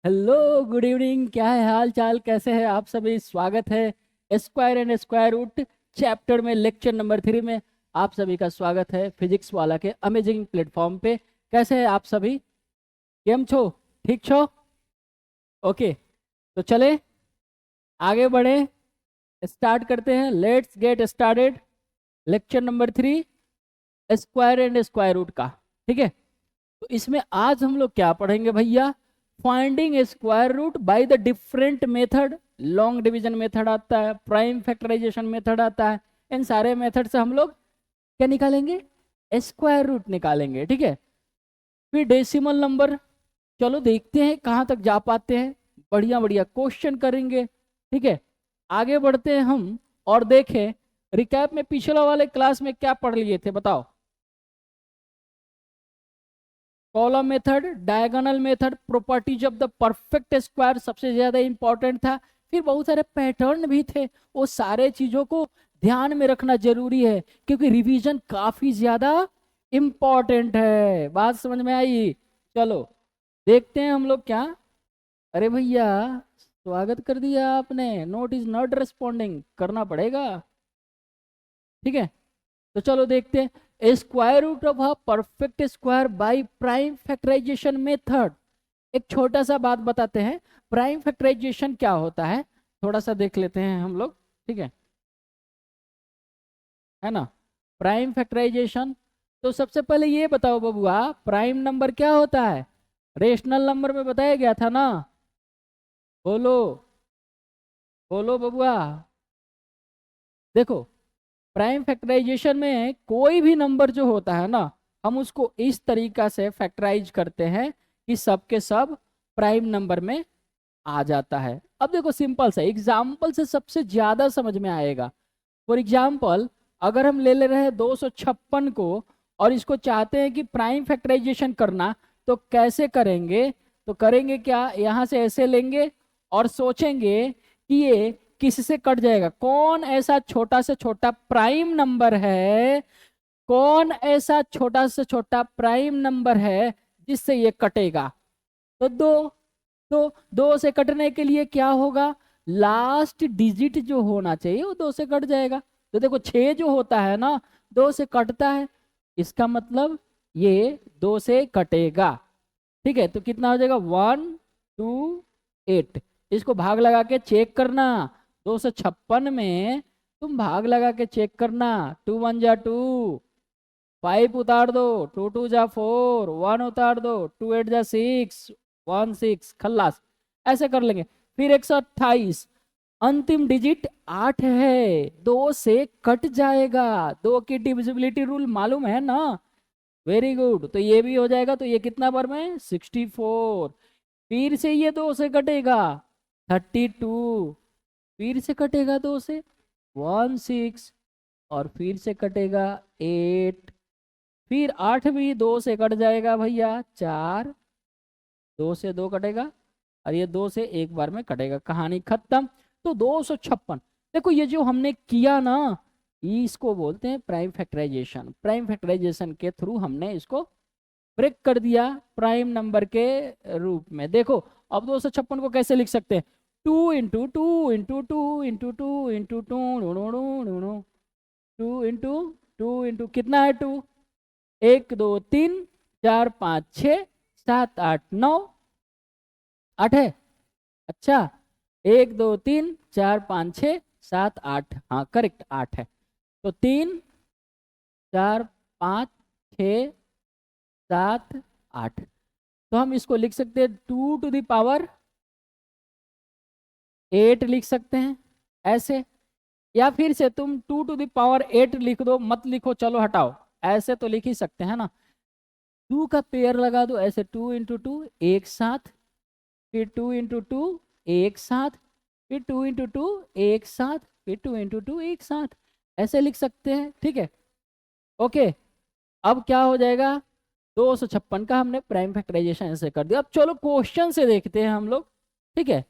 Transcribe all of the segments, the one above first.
Hello, good evening. क्या है हाल चाल, कैसे हैं आप सभी? स्वागत है square and square root chapter में, लेक्चर नंबर 3 में। आप सभी का स्वागत है फिजिक्स वाला के अमेजिंग प्लेटफॉर्म पे। कैसे हैं आप सभी? केम छो? ठीक छो? ओके, तो चले आगे बढ़े, स्टार्ट करते हैं। Let's get started. Lecture number 3, square and square root का। ठीक है, तो इसमें आज हम लोग क्या पढ़ेंगे भैया? Finding square root by the different method. Long division method आता है, प्राइम फैक्टराइजेशन मेथड आता है। इन सारे मेथड से हम लोग क्या निकालेंगे? स्क्वायर रूट निकालेंगे। ठीक है, फिर डेसिमल नंबर। चलो देखते हैं कहाँ तक जा पाते हैं। बढ़िया बढ़िया क्वेश्चन करेंगे। ठीक है, आगे बढ़ते हैं हम और देखें रिकैप में पिछला वाले क्लास में क्या पढ़ लिए थे, बताओ। Column method, diagonal method, properties of the perfect square सबसे ज्यादा इंपॉर्टेंट था। फिर बहुत सारे पैटर्न भी थे, वो सारे चीजों को ध्यान में रखना जरूरी है क्योंकि रिवीजन काफी ज्यादा इंपॉर्टेंट है। बात समझ में आई? चलो देखते हैं हम लोग क्या। अरे भैया, स्वागत कर दिया आपने, नोट इज नॉट रिस्पॉन्डिंग, करना पड़ेगा। ठीक है, तो चलो देखते हैं square root of a perfect square by prime factorisation method. एक छोटा सा बात बताते हैं, प्राइम फैक्टराइजेशन क्या होता है, थोड़ा सा देख लेते हैं हम लोग। ठीक है ना? प्राइम फैक्टराइजेशन, तो सबसे पहले ये बताओ बबुआ, प्राइम नंबर क्या होता है? रेशनल नंबर में बताया गया था ना। बोलो, बोलो बबुआ। देखो, प्राइम फैक्टराइजेशन में कोई भी नंबर जो होता है ना, हम उसको इस तरीका से फैक्टराइज करते हैं कि सब के सब प्राइम नंबर में आ जाता है। अब देखो सिंपल सा एग्जाम्पल से सबसे ज्यादा समझ में आएगा। फॉर एग्जाम्पल, अगर हम ले ले रहे हैं 256 को और इसको चाहते हैं कि प्राइम फैक्टराइजेशन करना, तो कैसे करेंगे? तो करेंगे क्या, यहाँ से ऐसे लेंगे और सोचेंगे कि ये किससे कट जाएगा। कौन ऐसा छोटा से छोटा प्राइम नंबर है, कौन ऐसा छोटा से छोटा प्राइम नंबर है जिससे ये कटेगा? तो दो। तो दो से कटने के लिए क्या होगा? लास्ट डिजिट जो होना चाहिए वो दो से कट जाएगा। तो देखो 6 जो होता है ना, दो से कटता है, इसका मतलब ये दो से कटेगा। ठीक है, तो कितना हो जाएगा? 128। इसको भाग लगा के चेक करना। 256 में तुम भाग लगा के चेक करना। 2 1 जा 2, 5 उतार दो, 2 2 जा 4, 1 उतार दो, 2 8 जा 6, 1 6, खल्लास। ऐसे कर लेंगे। फिर 128, अंतिम डिजिट 8 है, दो से कट जाएगा। दो की डिविजिबिलिटी रूल मालूम है ना? वेरी गुड, तो ये भी हो जाएगा। तो ये कितना बार में? 64। फिर से ये दो से कटेगा, 32। फिर से कटेगा दो से, 16। और फिर से कटेगा 8। फिर 8 भी दो से कट जाएगा भैया, 4। दो से दो कटेगा और ये दो से एक बार में कटेगा, कहानी खत्म। तो 256, देखो ये जो हमने किया ना, इसको बोलते हैं प्राइम फैक्टराइजेशन। प्राइम फैक्टराइजेशन के थ्रू हमने इसको ब्रेक कर दिया प्राइम नंबर के रूप में। देखो, अब 256 को कैसे लिख सकते हैं? 2 into 2 into 2 into 2 into 2, 2 into कितना है? 2। 1 2 3 4 5 6 7 8 9, 8 है। अच्छा, 1 2 3 4 5 6 7 8, हाँ करेक्ट, 8 है। तो 3 4 5 6 7 8। तो हम इसको लिख सकते हैं 2 टू द पावर 8 लिख सकते हैं ऐसे। या फिर से तुम 2 टू द पावर 8 लिख दो, मत लिखो, चलो हटाओ, ऐसे तो लिख ही सकते हैं ना। 2 का पेयर लगा दो ऐसे, 2 इंटू 2 एक साथ, फिर 2 इंटू 2 एक साथ, फिर 2 इंटू 2 एक साथ, फिर 2 इंटू 2 एक साथ, ऐसे लिख सकते हैं। ठीक है, ओके। अब क्या हो जाएगा? 256 का हमने प्राइम फैक्टराइजेशन ऐसे कर दिया। अब चलो क्वेश्चन से देखते हैं हम लोग। ठीक है,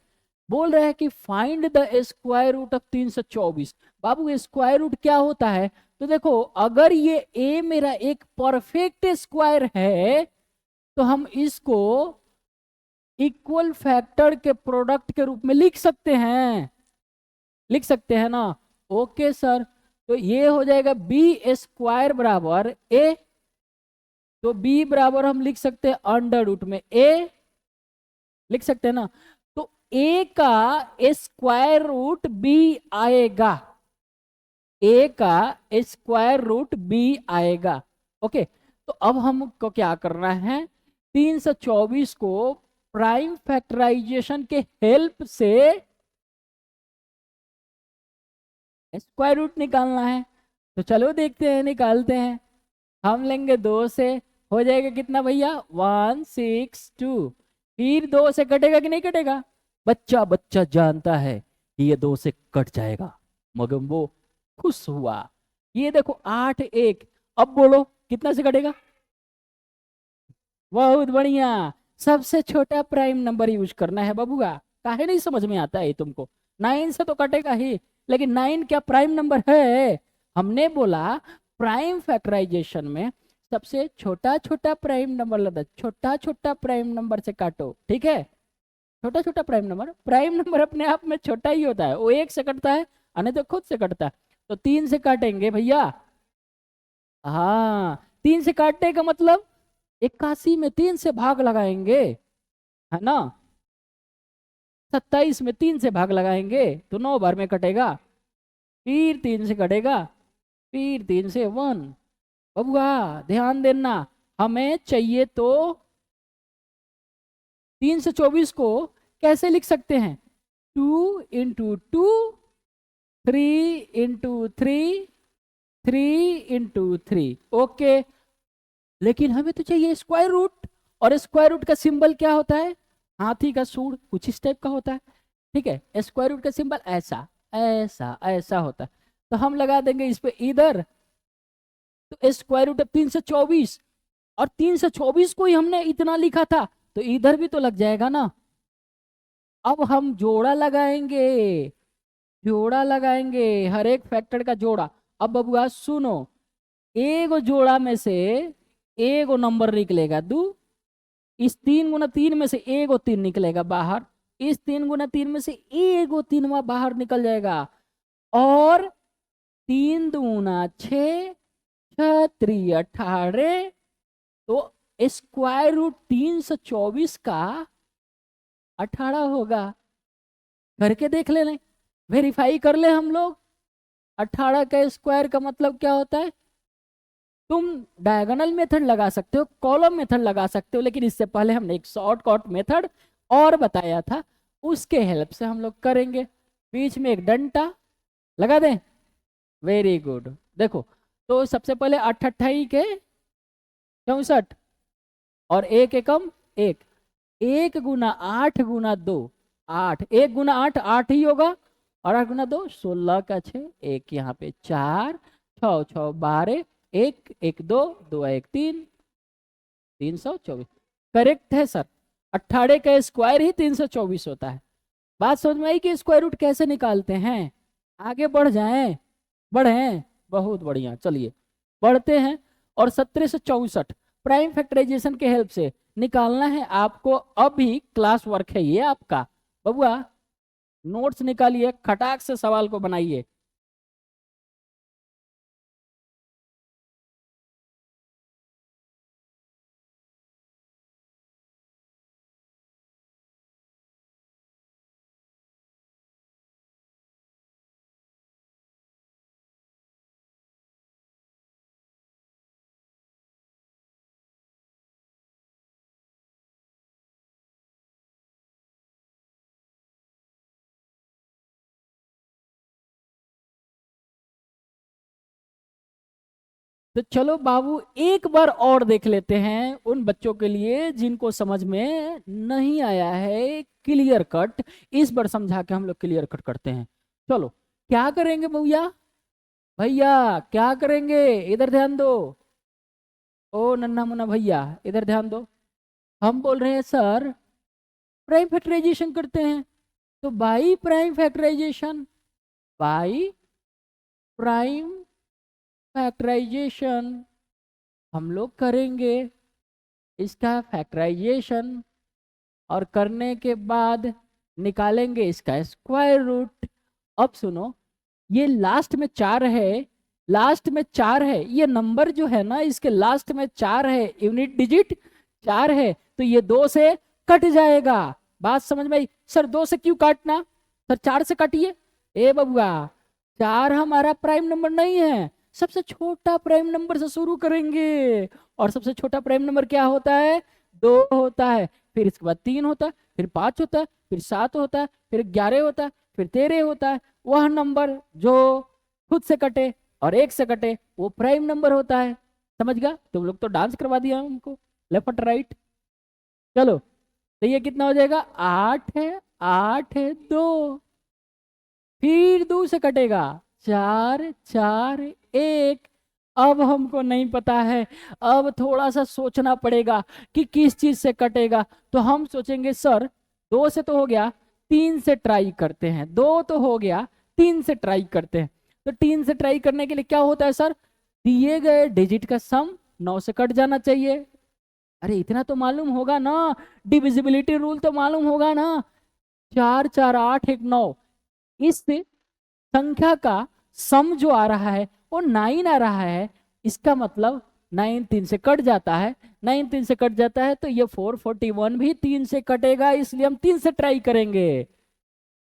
बोल रहे हैं कि find the square root of 324। बाबू स्क्वायर रूट क्या होता है? तो देखो, अगर ये ए मेरा एक परफेक्ट स्क्वायर है तो हम इसको इक्वल फैक्टर के प्रोडक्ट के रूप में लिख सकते हैं, लिख सकते हैं ना। ओके सर, तो ये हो जाएगा बी स्क्वायर बराबर ए, तो बी बराबर हम लिख सकते हैं अंडर रूट में ए, लिख सकते हैं ना। तो ए का स्क्वायर रूट बी आएगा, ए का स्क्वायर रूट बी आएगा। ओके, तो अब हमको क्या करना है, 324 को प्राइम फैक्टराइजेशन के हेल्प से स्क्वायर रूट निकालना है। तो चलो देखते हैं, निकालते हैं। हम लेंगे 2 से, हो जाएगा कितना भैया 162, फिर 2 से कटेगा कि नहीं कटेगा, बच्चा बच्चा जानता है कि ये 2 से कट जाएगा, मगर वो खुश हुआ। ये देखो 8 1, अब बोलो कितना से कटेगा, बहुत बढ़िया, सबसे छोटा प्राइम नंबर यूज करना है बबुआ, काहे नहीं समझ में आता है तुमको, 9 से तो कटेगा ही, लेकिन 9 क्या प्राइम नंबर है, हमने बोला प्राइम फैक्टराइजेशन में सबसे छोटा छोटा प्राइम नंबर लेता, छोटा छोटा प्राइम नंबर से काटो, ठीक है, छोटा छोटा प्राइम नंबर, प्राइम नंबर अपने आप में छोटा ही होता है, वो 1 से कटता है और नहीं तो खुद से कटता है, तो 3 से काटेंगे भैया, हाँ 3 से काटने का मतलब 81 में 3 से भाग लगाएंगे, है ना, 27 में 3 से भाग लगाएंगे तो 9 बार में कटेगा, फिर 3 से कटेगा, फिर 3 से 1। बबुआ ध्यान देना, हमें चाहिए तो 324 को कैसे लिख सकते हैं, 2 इंटू 2, 3 इंटू 3, 3 इंटू 3, ओके, लेकिन हमें तो चाहिए स्क्वायर रूट, और स्क्वायर रूट का सिंबल क्या होता है, हाथी का सूंड, कुछ इस टाइप का होता है, ठीक है, स्क्वायर रूट का सिंबल ऐसा ऐसा ऐसा होता है, तो हम लगा देंगे इस पे इधर, तो स्क्वायर रूट ऑफ 324, और 324 को ही हमने इतना लिखा था, तो इधर भी तो लग जाएगा ना। अब हम जोड़ा लगाएंगे, जोड़ा लगाएंगे, हर एक फैक्टर का जोड़ा। अब बबुआ सुनो, एगो जोड़ा में से एगो नंबर निकलेगा 2, इस 3 गुना 3 में से एगो 3 निकलेगा बाहर, इस 3 गुना 3 में से एगो 3वां बाहर निकल जाएगा, और 3 दूना 6, 6 3 18, तो स्क्वायर रूट 324 का 18 होगा, करके देख ले, वेरीफाई कर ले हम लोग, 18 का स्क्वायर का मतलब क्या होता है, तुम डायगोनल मेथड लगा सकते हो, कॉलम मेथड लगा सकते हो, लेकिन इससे पहले हमने एक शॉर्टकट मेथड और बताया था, उसके हेल्प से हम लोग करेंगे, बीच में एक डंडा लगा दें, वेरी गुड, देखो, तो सबसे पहले 8 अट्ठाई के 64, और एक एकम एक, 1 गुना 8 गुना 2 8, 1 गुना 8 8 ही होगा, और 8 गुना 2 16 का 6, एक यहाँ पे 4, 6 6 12, 1 1 2, 2 1 3, 324, करेक्ट है सर, 18 का स्क्वायर ही 324 होता है। बात समझ में आई कि स्क्वायर रूट कैसे निकालते हैं, आगे बढ़ जाएं, बढ़े, बहुत बढ़िया, चलिए बढ़ते हैं, और 1764 प्राइम फैक्टराइजेशन के हेल्प से निकालना है आपको, अभी क्लास वर्क है ये आपका, बबुआ नोट्स निकालिए, खटाक से सवाल को बनाइए। तो चलो बाबू एक बार और देख लेते हैं उन बच्चों के लिए जिनको समझ में नहीं आया है क्लियर कट, इस बार समझा के हम लोग क्लियर कट करते हैं। चलो क्या करेंगे भैया, भैया क्या करेंगे, इधर ध्यान दो, ओ नन्ना मुन्ना भैया इधर ध्यान दो, हम बोल रहे हैं सर प्राइम फैक्टराइजेशन करते हैं, तो by prime factorisation, by prime factorisation हम लोग करेंगे, इसका फैक्टराइजेशन और करने के बाद निकालेंगे इसका स्क्वायर रूट। अब सुनो, ये लास्ट में 4 है, लास्ट में 4 है, ये नंबर जो है ना इसके लास्ट में 4 है, यूनिट डिजिट 4 है, तो ये 2 से कट जाएगा। बात समझ में आई? सर 2 से क्यों काटना, सर 4 से काटिए। ए बबुआ, 4 हमारा प्राइम नंबर नहीं है, सबसे छोटा प्राइम नंबर से शुरू करेंगे। और सबसे छोटा प्राइम नंबर क्या होता है? 2 होता है, फिर इसके बाद 3 होता है, फिर 5 होता है, फिर 7 होता है, फिर 11 होता है, फिर 13 होता है। वह नंबर जो खुद से कटे और 1 से कटे वो प्राइम नंबर होता है। समझ गया? तुम लोग तो डांस करवा दिया हमको, लेफ्ट राइट। चलो, तो ये कितना हो जाएगा? 8 है, 8 है 2, फिर 2 से कटेगा 4, 4, 1। अब हमको नहीं पता है, अब थोड़ा सा सोचना पड़ेगा कि किस चीज से कटेगा। तो हम सोचेंगे सर 2 से तो हो गया, 3 से ट्राई करते हैं। 2 तो हो गया, 3 से ट्राई करते हैं। तो 3 से ट्राई करने के लिए क्या होता है सर? दिए गए डिजिट का सम 9 से कट जाना चाहिए। अरे इतना तो मालूम होगा ना, डिविजिबिलिटी रूल तो मालूम होगा ना। 4, 4, 8, 1, 9, इस संख्या का सम जो आ रहा है वो 9 आ रहा है। इसका मतलब 9 3 से कट जाता है, 9 3 से कट जाता है, तो ये 441 भी 3 से कटेगा, इसलिए हम 3 से ट्राई करेंगे।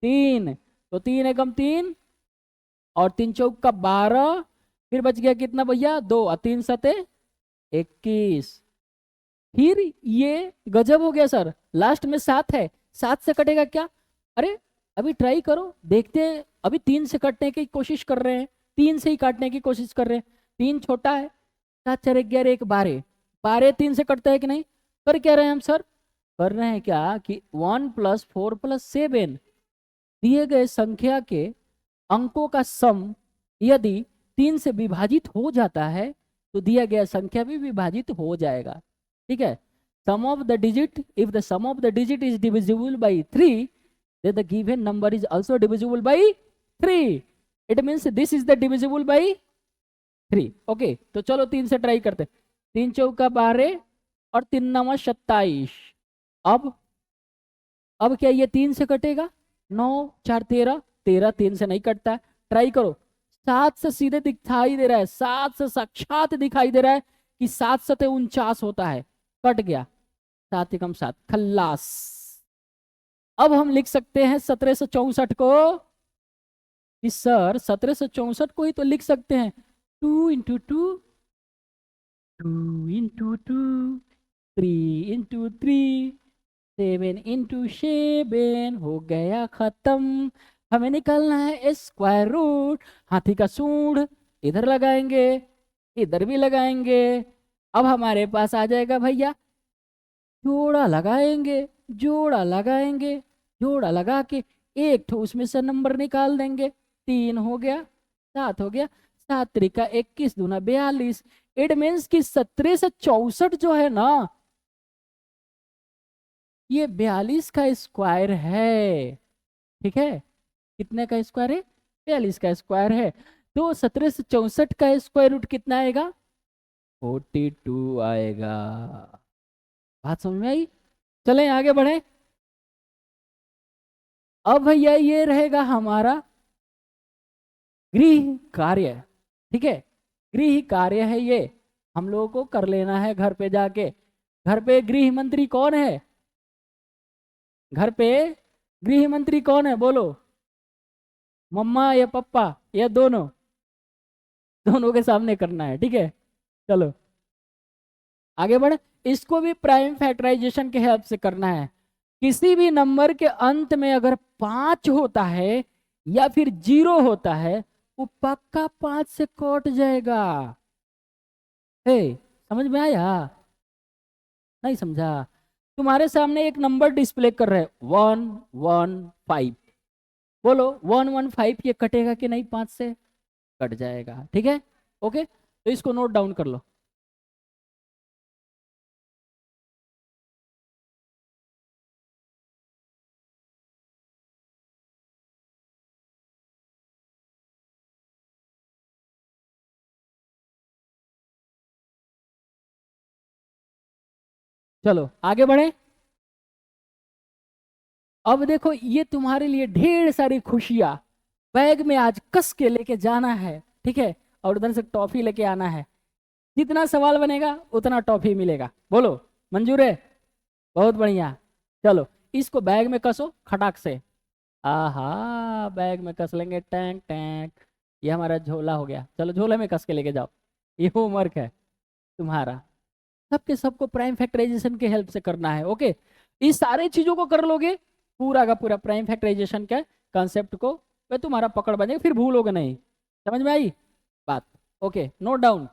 3, तो 3 एकम 3 और 3 चौक का 12, फिर बच गया कितना भैया? 2 और 3 सते 21। फिर ये गजब हो गया सर, लास्ट में 7 है, 7 से कटेगा क्या? अरे अभी ट्राई करो, देखते हैं। अभी 3 से कटने की कोशिश कर रहे हैं, 3 से ही काटने की कोशिश कर रहे हैं। 3 छोटा है, 7 4 11 1 12, 12 3 से कटता है कि नहीं? कर क्या रहे हैं हम सर? कर रहे हैं क्या कि 1 + 4 + 7 दिए गए संख्या के अंकों का सम यदि 3 से विभाजित हो जाता है तो दिया गया संख्या भी विभाजित हो जाएगा। ठीक है? Sum of the digit, if the sum of the digit is divisible by 3, then the given number is also divisible by 3. It means this is the divisible by 3. Okay, तो चलो 3 से ट्राई करते। 3 चौका 12 और 3 नवा 27। अब क्या ये 3 से कटेगा? 9 4 13, 13 3 से नहीं कटता है। ट्राई करो। 7 से सीधे दिखाई दे रहा है, 7 से साक्षात दिखाई दे रहा है कि 7 सते 49 होता है। कट गया, 7 एकम 7, खल्लास। अब हम लिख सकते हैं 1764 को, कि सर 1764 को ही तो लिख सकते हैं। 2 इंटू 2, 2 इंटू 2, 3 इंटू 3, 7 इंटू 7, हो गया खत्म। हमें निकालना है स्क्वायर रूट। हाथी का सूंड इधर लगाएंगे, इधर भी लगाएंगे। अब हमारे पास आ जाएगा भैया, जोड़ा लगाएंगे, जोड़ा लगाएंगे, जोड़ा लगा के एक तो उसमें से नंबर निकाल देंगे। 3 हो गया, 7 हो गया, 7 त्रिका 21 दूना 42। इट मीन्स कि 1764 जो है ना, ये 42 का स्क्वायर है। ठीक है? कितने का स्क्वायर है? 42 का स्क्वायर है। तो 1764 का स्क्वायर रूट कितना आएगा? 42 आएगा। बात समझ में आई? चलें आगे बढ़े। अब भैया ये रहेगा हमारा गृह कार्य। ठीक है? गृह कार्य है ये, हम लोगों को कर लेना है घर पे जाके। घर पे गृह मंत्री कौन है? घर पे गृह मंत्री कौन है बोलो? मम्मा या पापा या दोनों? दोनों के सामने करना है। ठीक है? चलो आगे बढ़े। इसको भी प्राइम फैक्टराइजेशन के हेल्प से करना है। किसी भी नंबर के अंत में अगर 5 होता है या फिर 0 होता है, वो पक्का 5 से कट जाएगा। हे, समझ में आया? नहीं समझा? तुम्हारे सामने एक नंबर डिस्प्ले कर रहे 115, बोलो 115 ये कटेगा कि नहीं? 5 से कट जाएगा। ठीक है? ओके, तो इसको नोट डाउन कर लो। चलो आगे बढ़े। अब देखो ये तुम्हारे लिए ढेर सारी खुशियां बैग में आज कस के लेके जाना है, ठीक है, और उधर से टॉफी लेके आना है। जितना सवाल बनेगा उतना टॉफी मिलेगा। बोलो मंजूर है? बहुत बढ़िया। चलो इसको बैग में कसो खटाक से। आहा बैग में कस लेंगे, टैंक टैंक। ये हमारा झोला हो गया, चलो झोले में कस के लेके जाओ। ये होमवर्क है तुम्हारा, सबके सबको प्राइम फैक्टराइजेशन के हेल्प से करना है। ओके, इस सारे चीजों को कर लोगे, पूरा का पूरा प्राइम फैक्टराइजेशन के कॉन्सेप्ट को, वे तुम्हारा पकड़ बनेगा, फिर भूलोगे नहीं। समझ में आई बात? Okay, note down.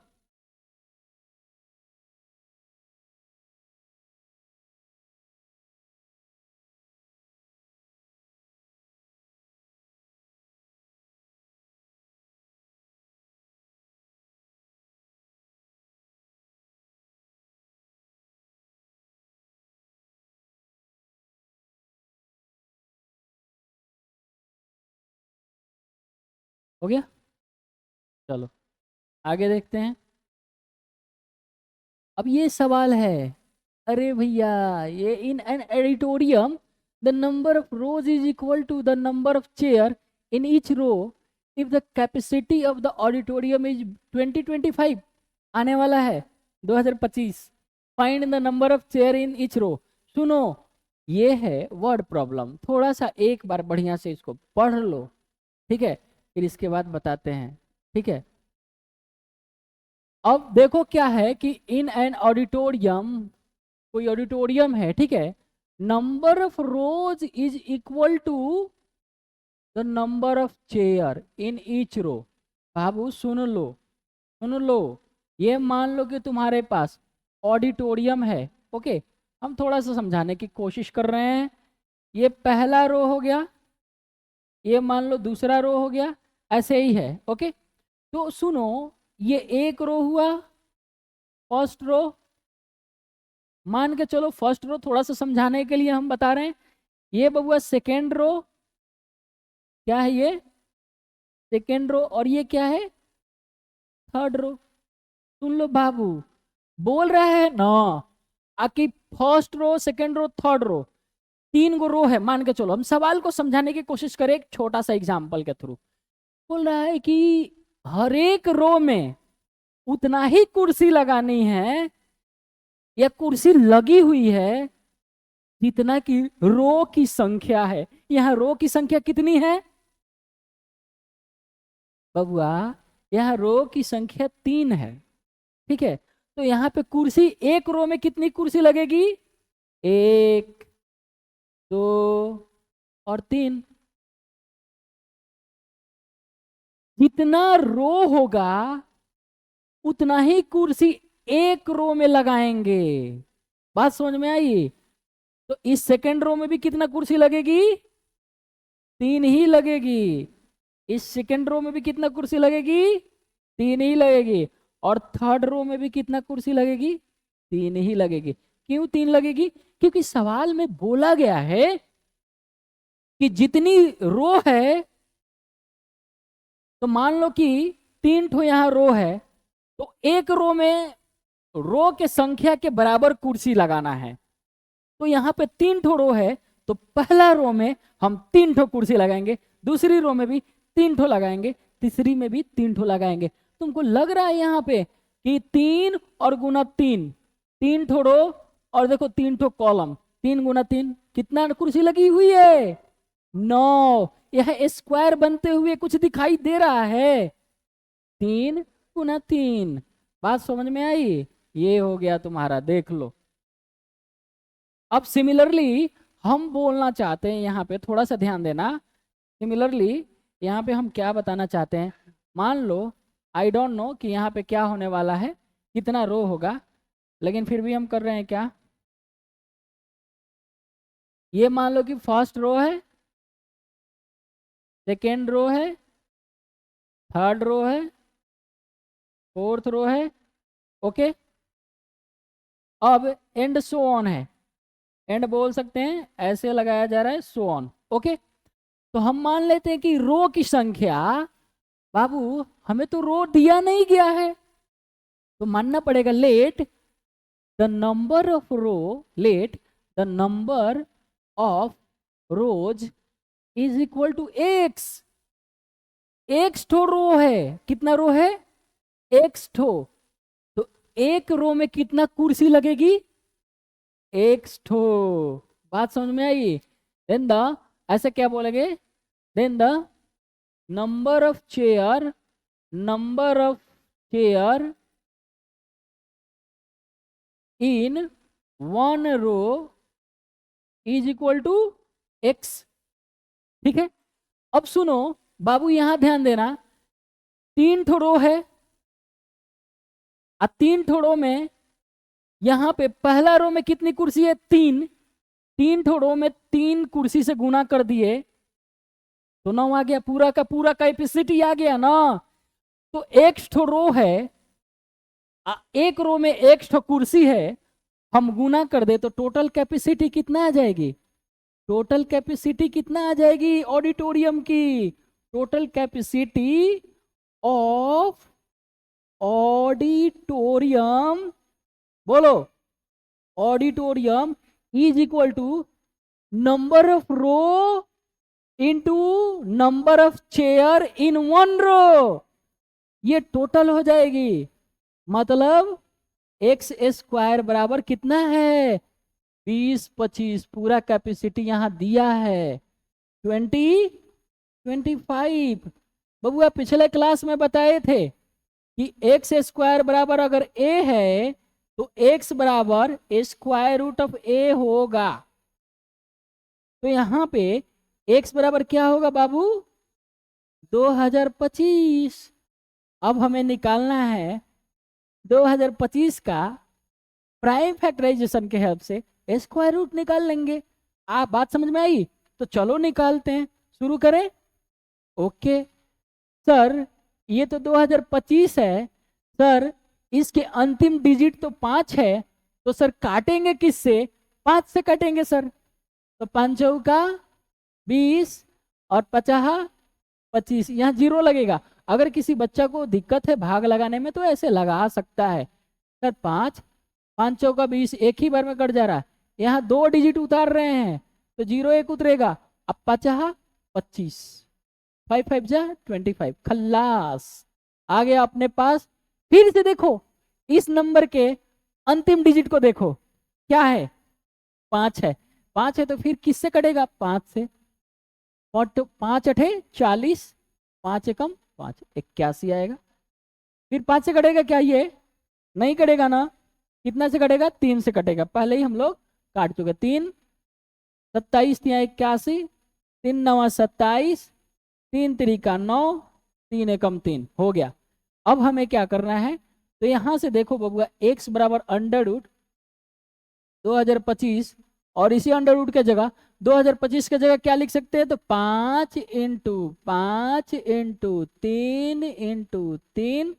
हो गया? चलो आगे देखते हैं। अब ये सवाल है, अरे भैया ये in an auditorium the number of rows is equal to the number of chair in each row if the capacity of the auditorium is 2025। आने वाला है 2025। Find the number of chair in each row. सुनो, ये है word problem, थोड़ा सा एक बार बढ़िया से इसको पढ़ लो, ठीक है, फिर इसके बाद बताते हैं, ठीक है। अब देखो क्या है कि इन एन ऑडिटोरियम, कोई ऑडिटोरियम है, ठीक है, number of rows is equal to the number of chair in each row. बाबू सुन लो, सुन लो, ये मान लो कि तुम्हारे पास ऑडिटोरियम है। ओके, हम थोड़ा सा समझाने की कोशिश कर रहे हैं। ये पहला रो हो गया, ये मान लो दूसरा रो हो गया, ऐसे ही है। ओके, तो सुनो, ये एक रो हुआ, फर्स्ट रो, मान के चलो फर्स्ट रो, थोड़ा सा समझाने के लिए हम बता रहे हैं। ये बबुआ सेकेंड रो, क्या है ये? Second row. और ये क्या है? Third row. सुन लो बाबू, बोल रहा है ना आकि first row, second row, third row, तीन गो रो है मान के चलो। हम सवाल को समझाने की कोशिश करें एक छोटा सा एग्जांपल के थ्रू। बोल रहा है कि हर एक रो में उतना ही कुर्सी लगानी है, या कुर्सी लगी हुई है जितना की रो की संख्या है। यहाँ रो की संख्या कितनी है बबुआ? यहाँ रो की संख्या 3 है, ठीक है। तो यहाँ पे कुर्सी, एक रो में कितनी कुर्सी लगेगी? 1, 2 और 3। जितना रो होगा उतना ही कुर्सी एक रो में लगाएंगे। बात समझ में आई? तो इस सेकेंड रो में भी कितना कुर्सी लगेगी? 3 ही लगेगी। इस सेकेंड रो में भी कितना कुर्सी लगेगी? 3 ही लगेगी। और थर्ड रो में भी कितना कुर्सी लगेगी? 3 ही लगेगी। क्यों 3 लगेगी? क्योंकि सवाल में बोला गया है कि जितनी रो है, तो मान लो कि 3 ठो यहाँ रो है, तो एक रो में रो के संख्या के बराबर कुर्सी लगाना है। तो यहाँ पे 3 ठो रो है, तो पहला रो में हम 3 ठो कुर्सी लगाएंगे, दूसरी रो में भी 3 ठो लगाएंगे, तीसरी में भी 3 ठो लगाएंगे। तुमको लग रहा है यहाँ पे कि 3 और गुना 3, 3 ठो रो, और देखो 3 ठो कॉलम, 3 गुना 3 कितना कुर्सी लगी हुई है? 9। यह स्क्वायर बनते हुए कुछ दिखाई दे रहा है? 3 गुना 3। बात समझ में आई? ये हो गया तुम्हारा, देख लो। अब सिमिलरली हम बोलना चाहते हैं, यहाँ पे थोड़ा सा ध्यान देना। सिमिलरली यहाँ पे हम क्या बताना चाहते हैं, मान लो आई डोंट नो कि यहाँ पे क्या होने वाला है, कितना रो होगा, लेकिन फिर भी हम कर रहे हैं क्या, ये मान लो कि फर्स्ट रो है, सेकेंड रो है, थर्ड रो है, फोर्थ रो है। ओके, अब एंड सो ऑन है, एंड बोल सकते हैं, ऐसे लगाया जा रहा है सो ऑन। ओके, तो हम मान लेते हैं कि रो की संख्या, बाबू हमें तो रो दिया नहीं गया है, तो मानना पड़ेगा let the number of row, let the number of rows is equal to X. X ठो रो है, कितना रो है? एक्स ठो। तो एक रो में कितना कुर्सी लगेगी? एक्स ठो। बात समझ में आई? देन द, ऐसे क्या बोलेंगे? Then the number of chair, number of chair in one row is equal to X. ठीक है, अब सुनो बाबू, यहां ध्यान देना, तीन ठो रो है, तीन ठो रो में यहां पे पहला रो में कितनी कुर्सी है? तीन। तीन ठो रो में तीन कुर्सी से गुना कर दिए तो 9 आ गया, पूरा का पूरा कैपेसिटी आ गया ना। तो एक ठो रो है, एक रो में एक ठो कुर्सी है, हम गुना कर दे तो टोटल कैपेसिटी कितना आ जाएगी? टोटल कैपेसिटी कितना आ जाएगी ऑडिटोरियम की? टोटल कैपेसिटी ऑफ ऑडिटोरियम, बोलो, auditorium is equal to number of row into number of chair in one row. ये टोटल हो जाएगी, मतलब एक्स स्क्वायर बराबर कितना है? 20 25, पूरा कैपेसिटी यहां दिया है 20 25। बबुआ पिछले क्लास में बताए थे कि एक्स स्क्वायर बराबर अगर ए है तो एक्स बराबर स्क्वायर रूट ऑफ ए होगा। तो यहां पे एक्स बराबर क्या होगा बाबू? 2025। अब हमें निकालना है 2025 का प्राइम फैक्टराइजेशन के हेल्प से स्क्वायर रूट निकाल लेंगे। आप बात समझ में आई? तो चलो निकालते हैं, शुरू करें। ओके सर, ये तो 2025 है सर, इसके अंतिम डिजिट तो 5 है, तो सर काटेंगे किससे? 5 से काटेंगे सर। तो 5 चौका 20 और 50 25, यहाँ जीरो लगेगा। अगर किसी बच्चा को दिक्कत है भाग लगाने में तो ऐसे लगा सकता है सर। 5 5 चौका 20 एक ही बार में कट जा रहा है, यहाँ 2 डिजिट उतार रहे हैं तो 0 1 उतरेगा। अब 50 25, 5 5 जा 25, खल्लास आ गया अपने पास। फिर से देखो इस नंबर के अंतिम डिजिट को देखो, क्या है? 5 है। 5 है तो फिर किससे कटेगा? 5 से। और तो 5 अठे 40, 5 एकम 5, 81 आएगा। फिर 5 से कटेगा क्या? ये नहीं कटेगा ना। कितना से कटेगा? 3 से कटेगा, पहले ही हम लोग काट चुके। 3 27 तिया 81, 3 9 27, 3 3 9, 3 एकम 3 हो गया। अब हमें क्या करना है? तो यहां से देखो बबुआ, x बराबर अंडर रूट 2025, और इसी अंडर रूट के जगह 2025 के जगह क्या लिख सकते हैं? तो 5 into 5 into 3 into 3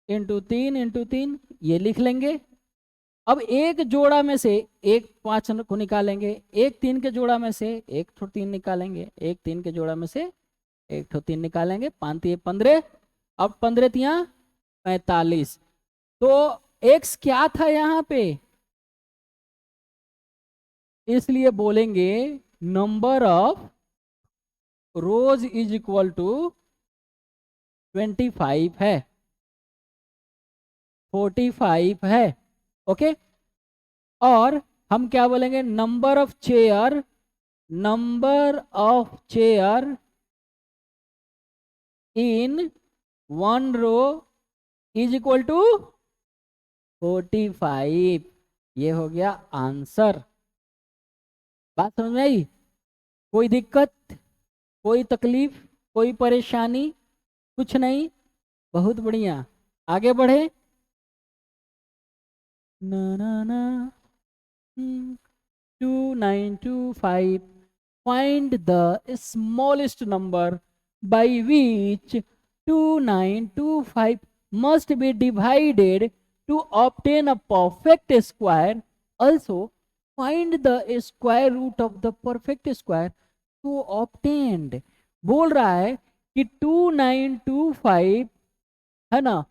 into 3 into 3, ये लिख लेंगे। अब एक जोड़ा में से एक 5 को निकालेंगे, एक 3 के जोड़ा में से एक ठो 3 निकालेंगे, एक 3 के जोड़ा में से एक ठो 3 निकालेंगे। 5 3 15, अब 15 तिया 45। तो x क्या था यहाँ पे? इसलिए बोलेंगे number of rows is equal to 25 है, 45 है। ओके, और हम क्या बोलेंगे? Number of chair, number of chair in one row is equal to 45। ये हो गया आंसर। बात समझ में आई? कोई दिक्कत, कोई तकलीफ, कोई परेशानी? कुछ नहीं, बहुत बढ़िया। आगे बढ़े। ना ना ना 2925, find the smallest number by which 2925 must be divided to obtain a perfect square. Also find the square root of the perfect square to obtained। बोल रहा है कि 2925 है ना,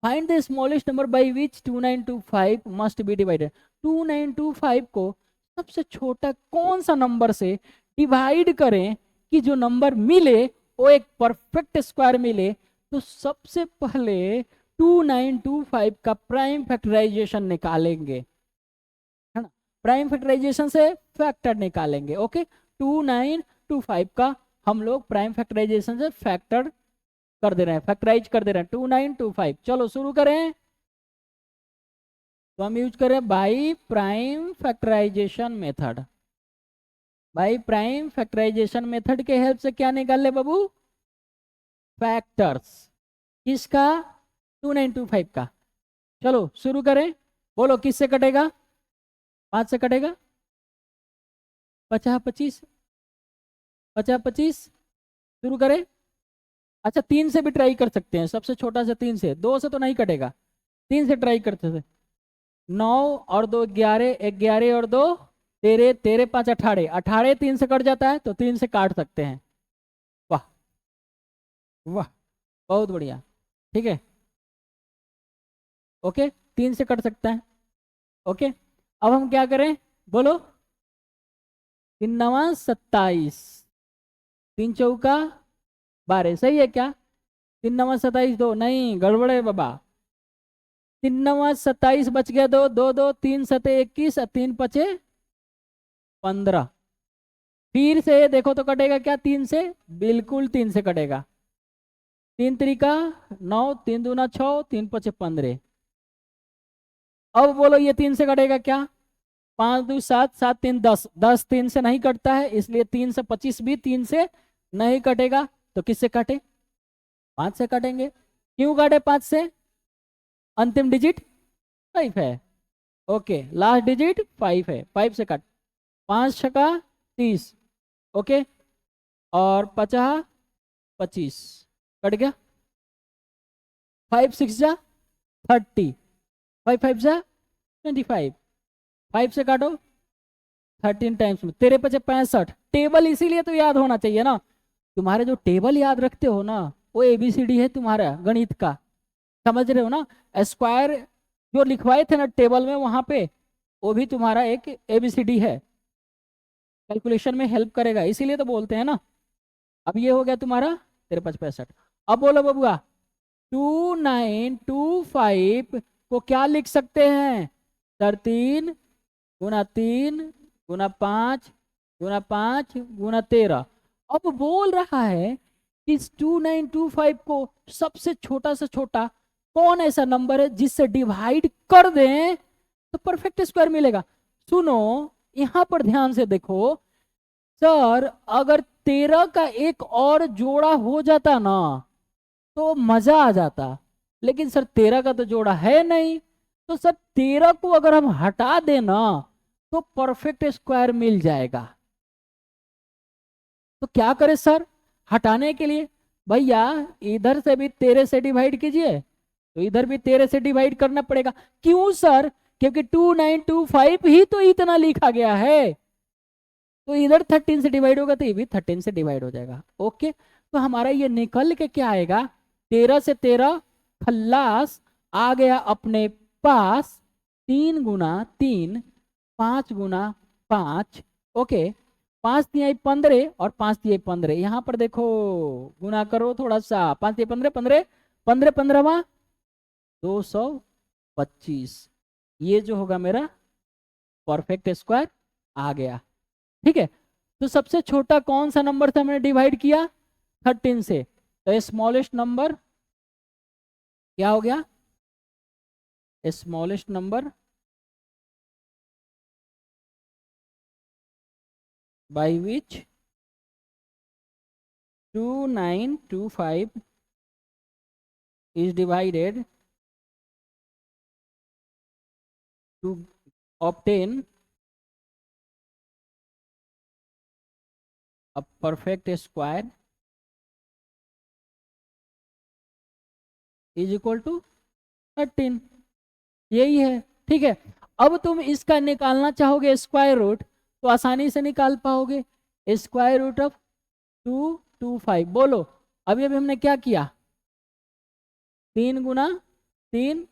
find the smallest number by which 2925 must be divided. 2925 को सबसे छोटा कौन सा नंबर से डिवाइड करें कि जो नंबर मिले वो एक परफेक्ट स्क्वायर मिले। तो सबसे पहले 2925 का प्राइम फैक्टराइजेशन निकालेंगे, है ना। प्राइम फैक्टराइजेशन से फैक्टर निकालेंगे। ओके, 2925 का हम लोग प्राइम फैक्टराइजेशन से फैक्टर कर दे रहे हैं, फैक्टराइज कर दे रहे हैं 2925। चलो शुरू करें। तो हम यूज करें by prime factorisation method. By prime factorisation method के हेल्प से क्या निकाल ले बाबू, फैक्टर्स। किसका, 2925 का। चलो शुरू करें, बोलो किससे कटेगा, 5 से कटेगा, 50 25, 50 25। शुरू करें। अच्छा 3 से भी ट्राई कर सकते हैं, सबसे छोटा से 3 से, 2 से तो नहीं कटेगा, 3 से ट्राई करते थे। 9 और 2 11, 11 और 2 13, 13 5 18, 18 3 से कट जाता है तो 3 से काट सकते हैं। वाह वाह, बहुत बढ़िया। ठीक है, ओके, 3 से कट सकता है। ओके, अब हम क्या करें, बोलो। 3 नवा 27, 3 चौका 12, सही है क्या। 3 नवा 27, 2 नहीं, गड़बड़ है बाबा। 3 नवा 27 बच गया, 2 2 2, 3 सते 21, 3 पचे 15। फिर से देखो तो कटेगा क्या, 3 से, बिल्कुल 3 से कटेगा। 3 त्रिका 9, 3 दूना 6, 3 पचे 15। अब बोलो ये 3 से कटेगा क्या, 5 2 7, 7 3 10, 10 3 से नहीं कटता है, इसलिए 3 से 25 भी 3 से नहीं कटेगा। तो किससे काटे, 5 से काटेंगे। क्यों काटे 5 से, अंतिम डिजिट 5 है। ओके, लास्ट डिजिट 5 है, 5 से काट। 5 छका 30, ओके, और 50 25, कट गया। 5 6 जा 30, 5 5 जा 25, 5 से काटो 13 टाइम्स में, तेरे पचे 65। टेबल इसीलिए तो याद होना चाहिए ना, तुम्हारे जो टेबल याद रखते हो ना वो ABCD है तुम्हारा गणित का, समझ रहे हो ना। स्क्वायर जो लिखवाए थे ना टेबल में वहां पे, वो भी तुम्हारा एक ABCD है, कैलकुलेशन में हेल्प करेगा, इसीलिए तो बोलते हैं ना। अब ये हो गया तुम्हारा तेरे पास 65। अब बोलो बबुआ, 2925 को क्या लिख सकते हैं, 13 गुना 3 गुना 5 गुना 5 गुना 13। अब बोल रहा है कि इस 2925 को सबसे छोटा से छोटा कौन ऐसा नंबर है जिससे डिवाइड कर दें तो परफेक्ट स्क्वायर मिलेगा। सुनो, यहां पर ध्यान से देखो, सर अगर 13 का एक और जोड़ा हो जाता ना तो मजा आ जाता, लेकिन सर 13 का तो जोड़ा है नहीं, तो सर 13 को अगर हम हटा देना तो परफेक्ट स्क्वायर मिल जाएगा। तो क्या करें सर हटाने के लिए, भैया इधर से भी 13 से डिवाइड कीजिए तो इधर भी 13 से डिवाइड करना पड़ेगा। क्यों सर, क्योंकि 2925 ही तो इतना लिखा गया है, तो इधर 13 से डिवाइड होगा तो ये भी 13 से डिवाइड हो जाएगा। ओके, तो हमारा ये निकल के क्या आएगा, 13 से 13 खल्लास आ गया अपने पास, 3 गुना 3, 5 गुना 5। ओके, 5 तिहाई 15 और 5 तिहाई 15, यहाँ पर देखो गुना करो थोड़ा सा, 5 तिहाई 15, 15 15 15वां 225, ये जो होगा मेरा परफेक्ट स्क्वायर आ गया। ठीक है, तो सबसे छोटा कौन सा नंबर था मैंने डिवाइड किया 13 से, तो स्मॉलेस्ट नंबर क्या हो गया, smallest number by which 2925 is divided to obtain a perfect square is equal to 13, यही है। ठीक है, अब तुम इसका निकालना चाहोगे स्क्वायर रूट तो आसानी से निकाल पाओगे, स्क्वायर रूट ऑफ 225। बोलो, अभी अभी हमने क्या किया, 3 गुना 3,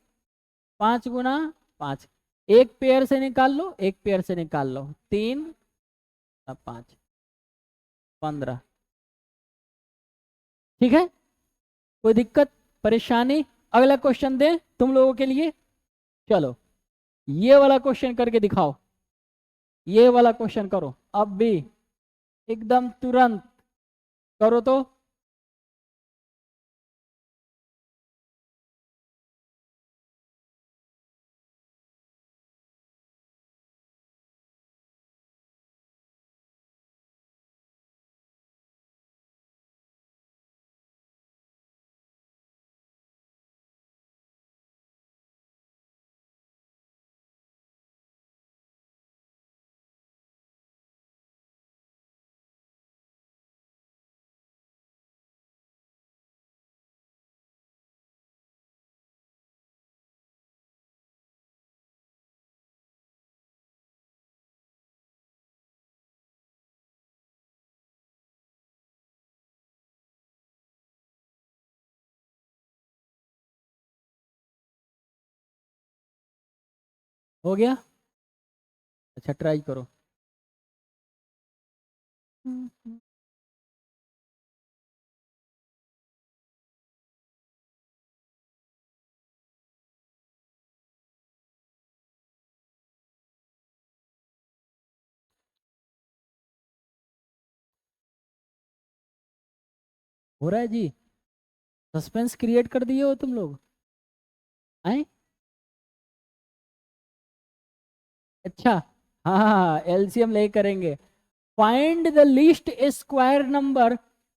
5 गुना 5, एक पेयर से निकाल लो, एक पेयर से निकाल लो, 3 और 5, 15। ठीक है, कोई दिक्कत परेशानी? अगला क्वेश्चन दे तुम लोगों के लिए। चलो ये वाला क्वेश्चन करके दिखाओ, ये वाला क्वेश्चन करो अब भी, एकदम तुरंत करो तो। हो गया? अच्छा ट्राई करो। हो रहा है जी? सस्पेंस क्रिएट कर दिए हो तुम लोग, हैं? अच्छा, हाँ हाँ, एलसीएम ले करेंगे। Find the least square number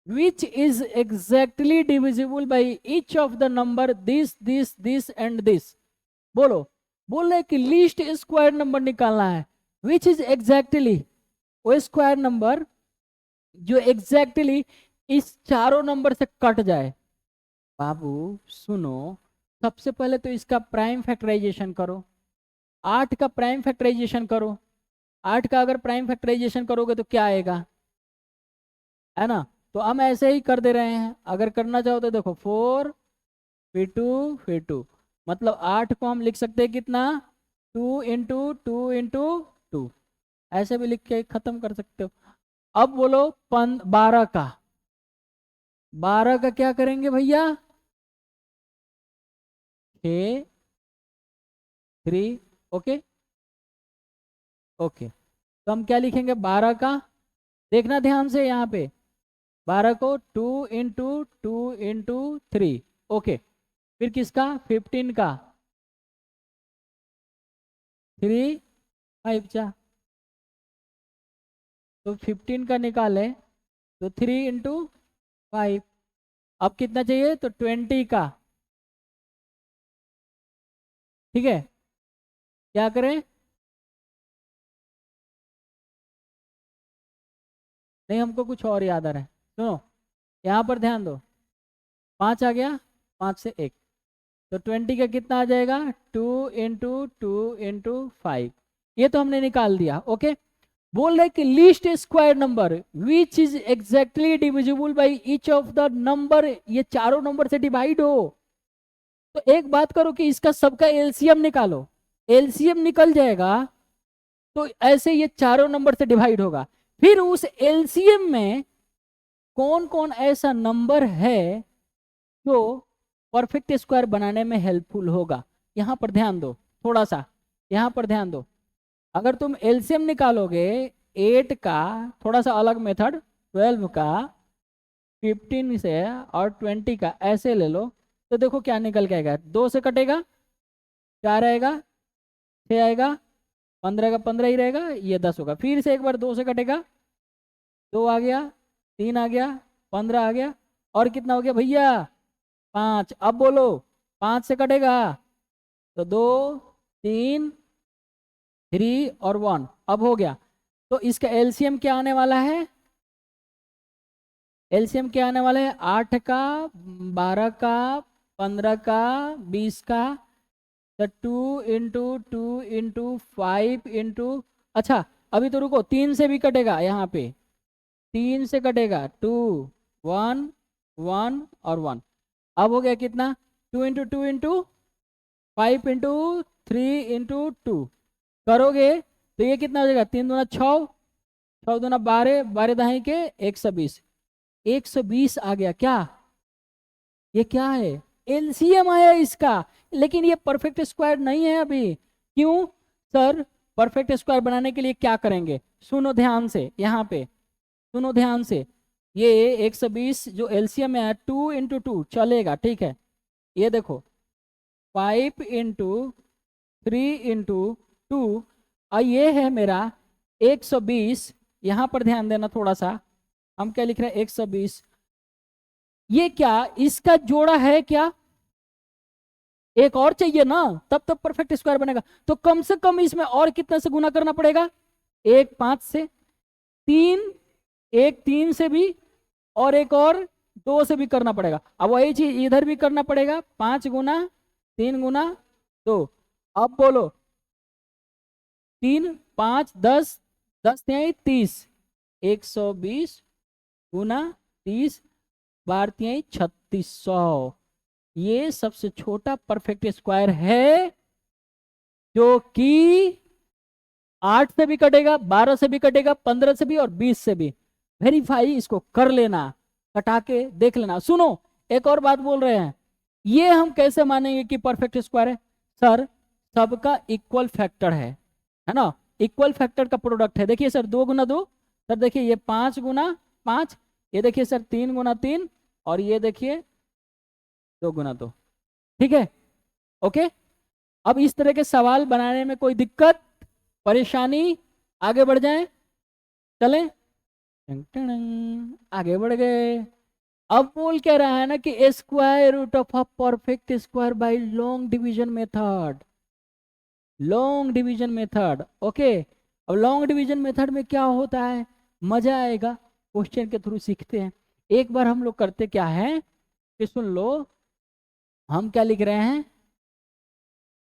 which is exactly divisible by each of the number this and this. बोलो, बोल रहे कि लीस्ट स्क्वायर नंबर निकालना है, विच इज एग्जैक्टली वो स्क्वायर नंबर जो एग्जैक्टली इस चारों नंबर से कट जाए। बाबू सुनो, सबसे पहले तो इसका प्राइम फैक्टराइजेशन करो, 8 का प्राइम फैक्टराइजेशन करो। 8 का अगर प्राइम फैक्टराइजेशन करोगे तो क्या आएगा, है ना? तो हम ऐसे ही कर दे रहे हैं, अगर करना चाहो तो देखो 4 फिर टू, मतलब 8 को हम लिख सकते हैं कितना, 2 इंटू 2, ऐसे भी लिख के खत्म कर सकते हो। अब बोलो 12 का, 12 का क्या करेंगे भैया, 6 3, ओके ओके। तो हम क्या लिखेंगे 12 का, देखना ध्यान से यहाँ पे, 12 को 2 इंटू 3, ओके। फिर किसका, 15 का, 3 5 जा, तो 15 का निकाले तो 3 इंटू 5। अब कितना चाहिए, तो 20 का। ठीक है, क्या करें, नहीं हमको कुछ और याद आ रहा है, सुनो यहाँ पर ध्यान दो, 5 आ गया, 5 से 1, तो 20 का कितना आ जाएगा, 2 इंटू 5। ये तो हमने निकाल दिया, ओके। बोल रहे कि least square number which is exactly divisible by each of the number, ये चारों नंबर से डिवाइड हो। तो एक बात करो कि इसका सबका एलसीएम निकालो, एलसीएम निकल जाएगा तो ऐसे ये चारों नंबर से डिवाइड होगा। फिर उस एलसीएम में कौन कौन ऐसा नंबर है जो परफेक्ट स्क्वायर बनाने में हेल्पफुल होगा, यहां पर ध्यान दो थोड़ा सा, यहां पर ध्यान दो। अगर तुम एलसीएम निकालोगे 8 का, थोड़ा सा अलग मेथड, 12 का, 15 से और 20 का ऐसे ले लो, तो देखो क्या निकल के आएगा, 2 से कटेगा, 4 आएगा, 6 आएगा, 15 का 15 ही रहेगा, ये 10 होगा। फिर से एक बार 2 से कटेगा, 2 आ गया, 3 आ गया, 15 आ गया, और कितना हो गया भैया, 5। अब बोलो 5 से कटेगा तो 2 3 3 और 1, अब हो गया। तो इसका एलसीएम क्या आने वाला है, एलसीएम क्या आने वाला है, 8 का, 12 का, 15 का, 20 का, तो 2 इंटू 5 इंटू, अच्छा अभी तो रुको, 3 से भी कटेगा, यहाँ पे 3 से कटेगा, 2 1 1 और 1। अब हो गया कितना, 2 इंटू 5 इंटू 3 इंटू 2, करोगे तो ये कितना हो जाएगा, 3 दूना 6, 6 दूना 12, 12 दाएं के 120, 120 आ गया क्या, ये क्या है, एलसीएम आया इसका। लेकिन ये परफेक्ट स्क्वायर नहीं है अभी, क्यों सर, परफेक्ट स्क्वायर बनाने के लिए क्या करेंगे, सुनो ध्यान से, यहाँ पे सुनो ध्यान से, ये 120 जो एलसीएम है 2 × 2 चलेगा, ठीक है। ये देखो 5 × 3 × 2, और ये है मेरा 120, यहाँ पर ध्यान देना थोड़ा सा, हम क्या लिख रहे हैं 120, ये क्या इसका जोड़ा है क्या, एक और चाहिए ना, तब तब परफेक्ट स्क्वायर बनेगा। तो कम से कम इसमें और कितने से गुना करना पड़ेगा, एक 5 से, 3, एक 3 से भी, और एक और 2 से भी करना पड़ेगा। अब वही चीज इधर भी करना पड़ेगा, 5 गुना 3 गुना 2। अब बोलो 3 5 10, 10 तिहाई 30, 120 गुना 30, 12 तिहाई 3600। ये सबसे छोटा परफेक्ट स्क्वायर है, जो कि 8 से भी कटेगा, 12 से भी कटेगा, 15 से भी और 20 से भी। वेरीफाई इसको कर लेना, कटा के देख लेना। सुनो एक और बात बोल रहे हैं, ये हम कैसे मानेंगे कि परफेक्ट स्क्वायर है, सर सबका इक्वल फैक्टर है ना, इक्वल फैक्टर का प्रोडक्ट है। देखिए सर 2 × 2, सर देखिए ये 5 × 5, ये देखिए सर 3 × 3, और ये देखिए 2 × 2, ठीक है, ओके। अब इस तरह के सवाल बनाने में कोई दिक्कत परेशानी, आगे बढ़ जाएं, चलें, आगे बढ़ गए। अब बोल क्या रहा है ना कि square root of a perfect square by long division method, long division method, okay. अब लॉन्ग डिवीजन मेथड में क्या होता है, मजा आएगा, क्वेश्चन के थ्रू सीखते हैं। एक बार हम लोग करते क्या है कि सुन लो, हम क्या लिख रहे हैं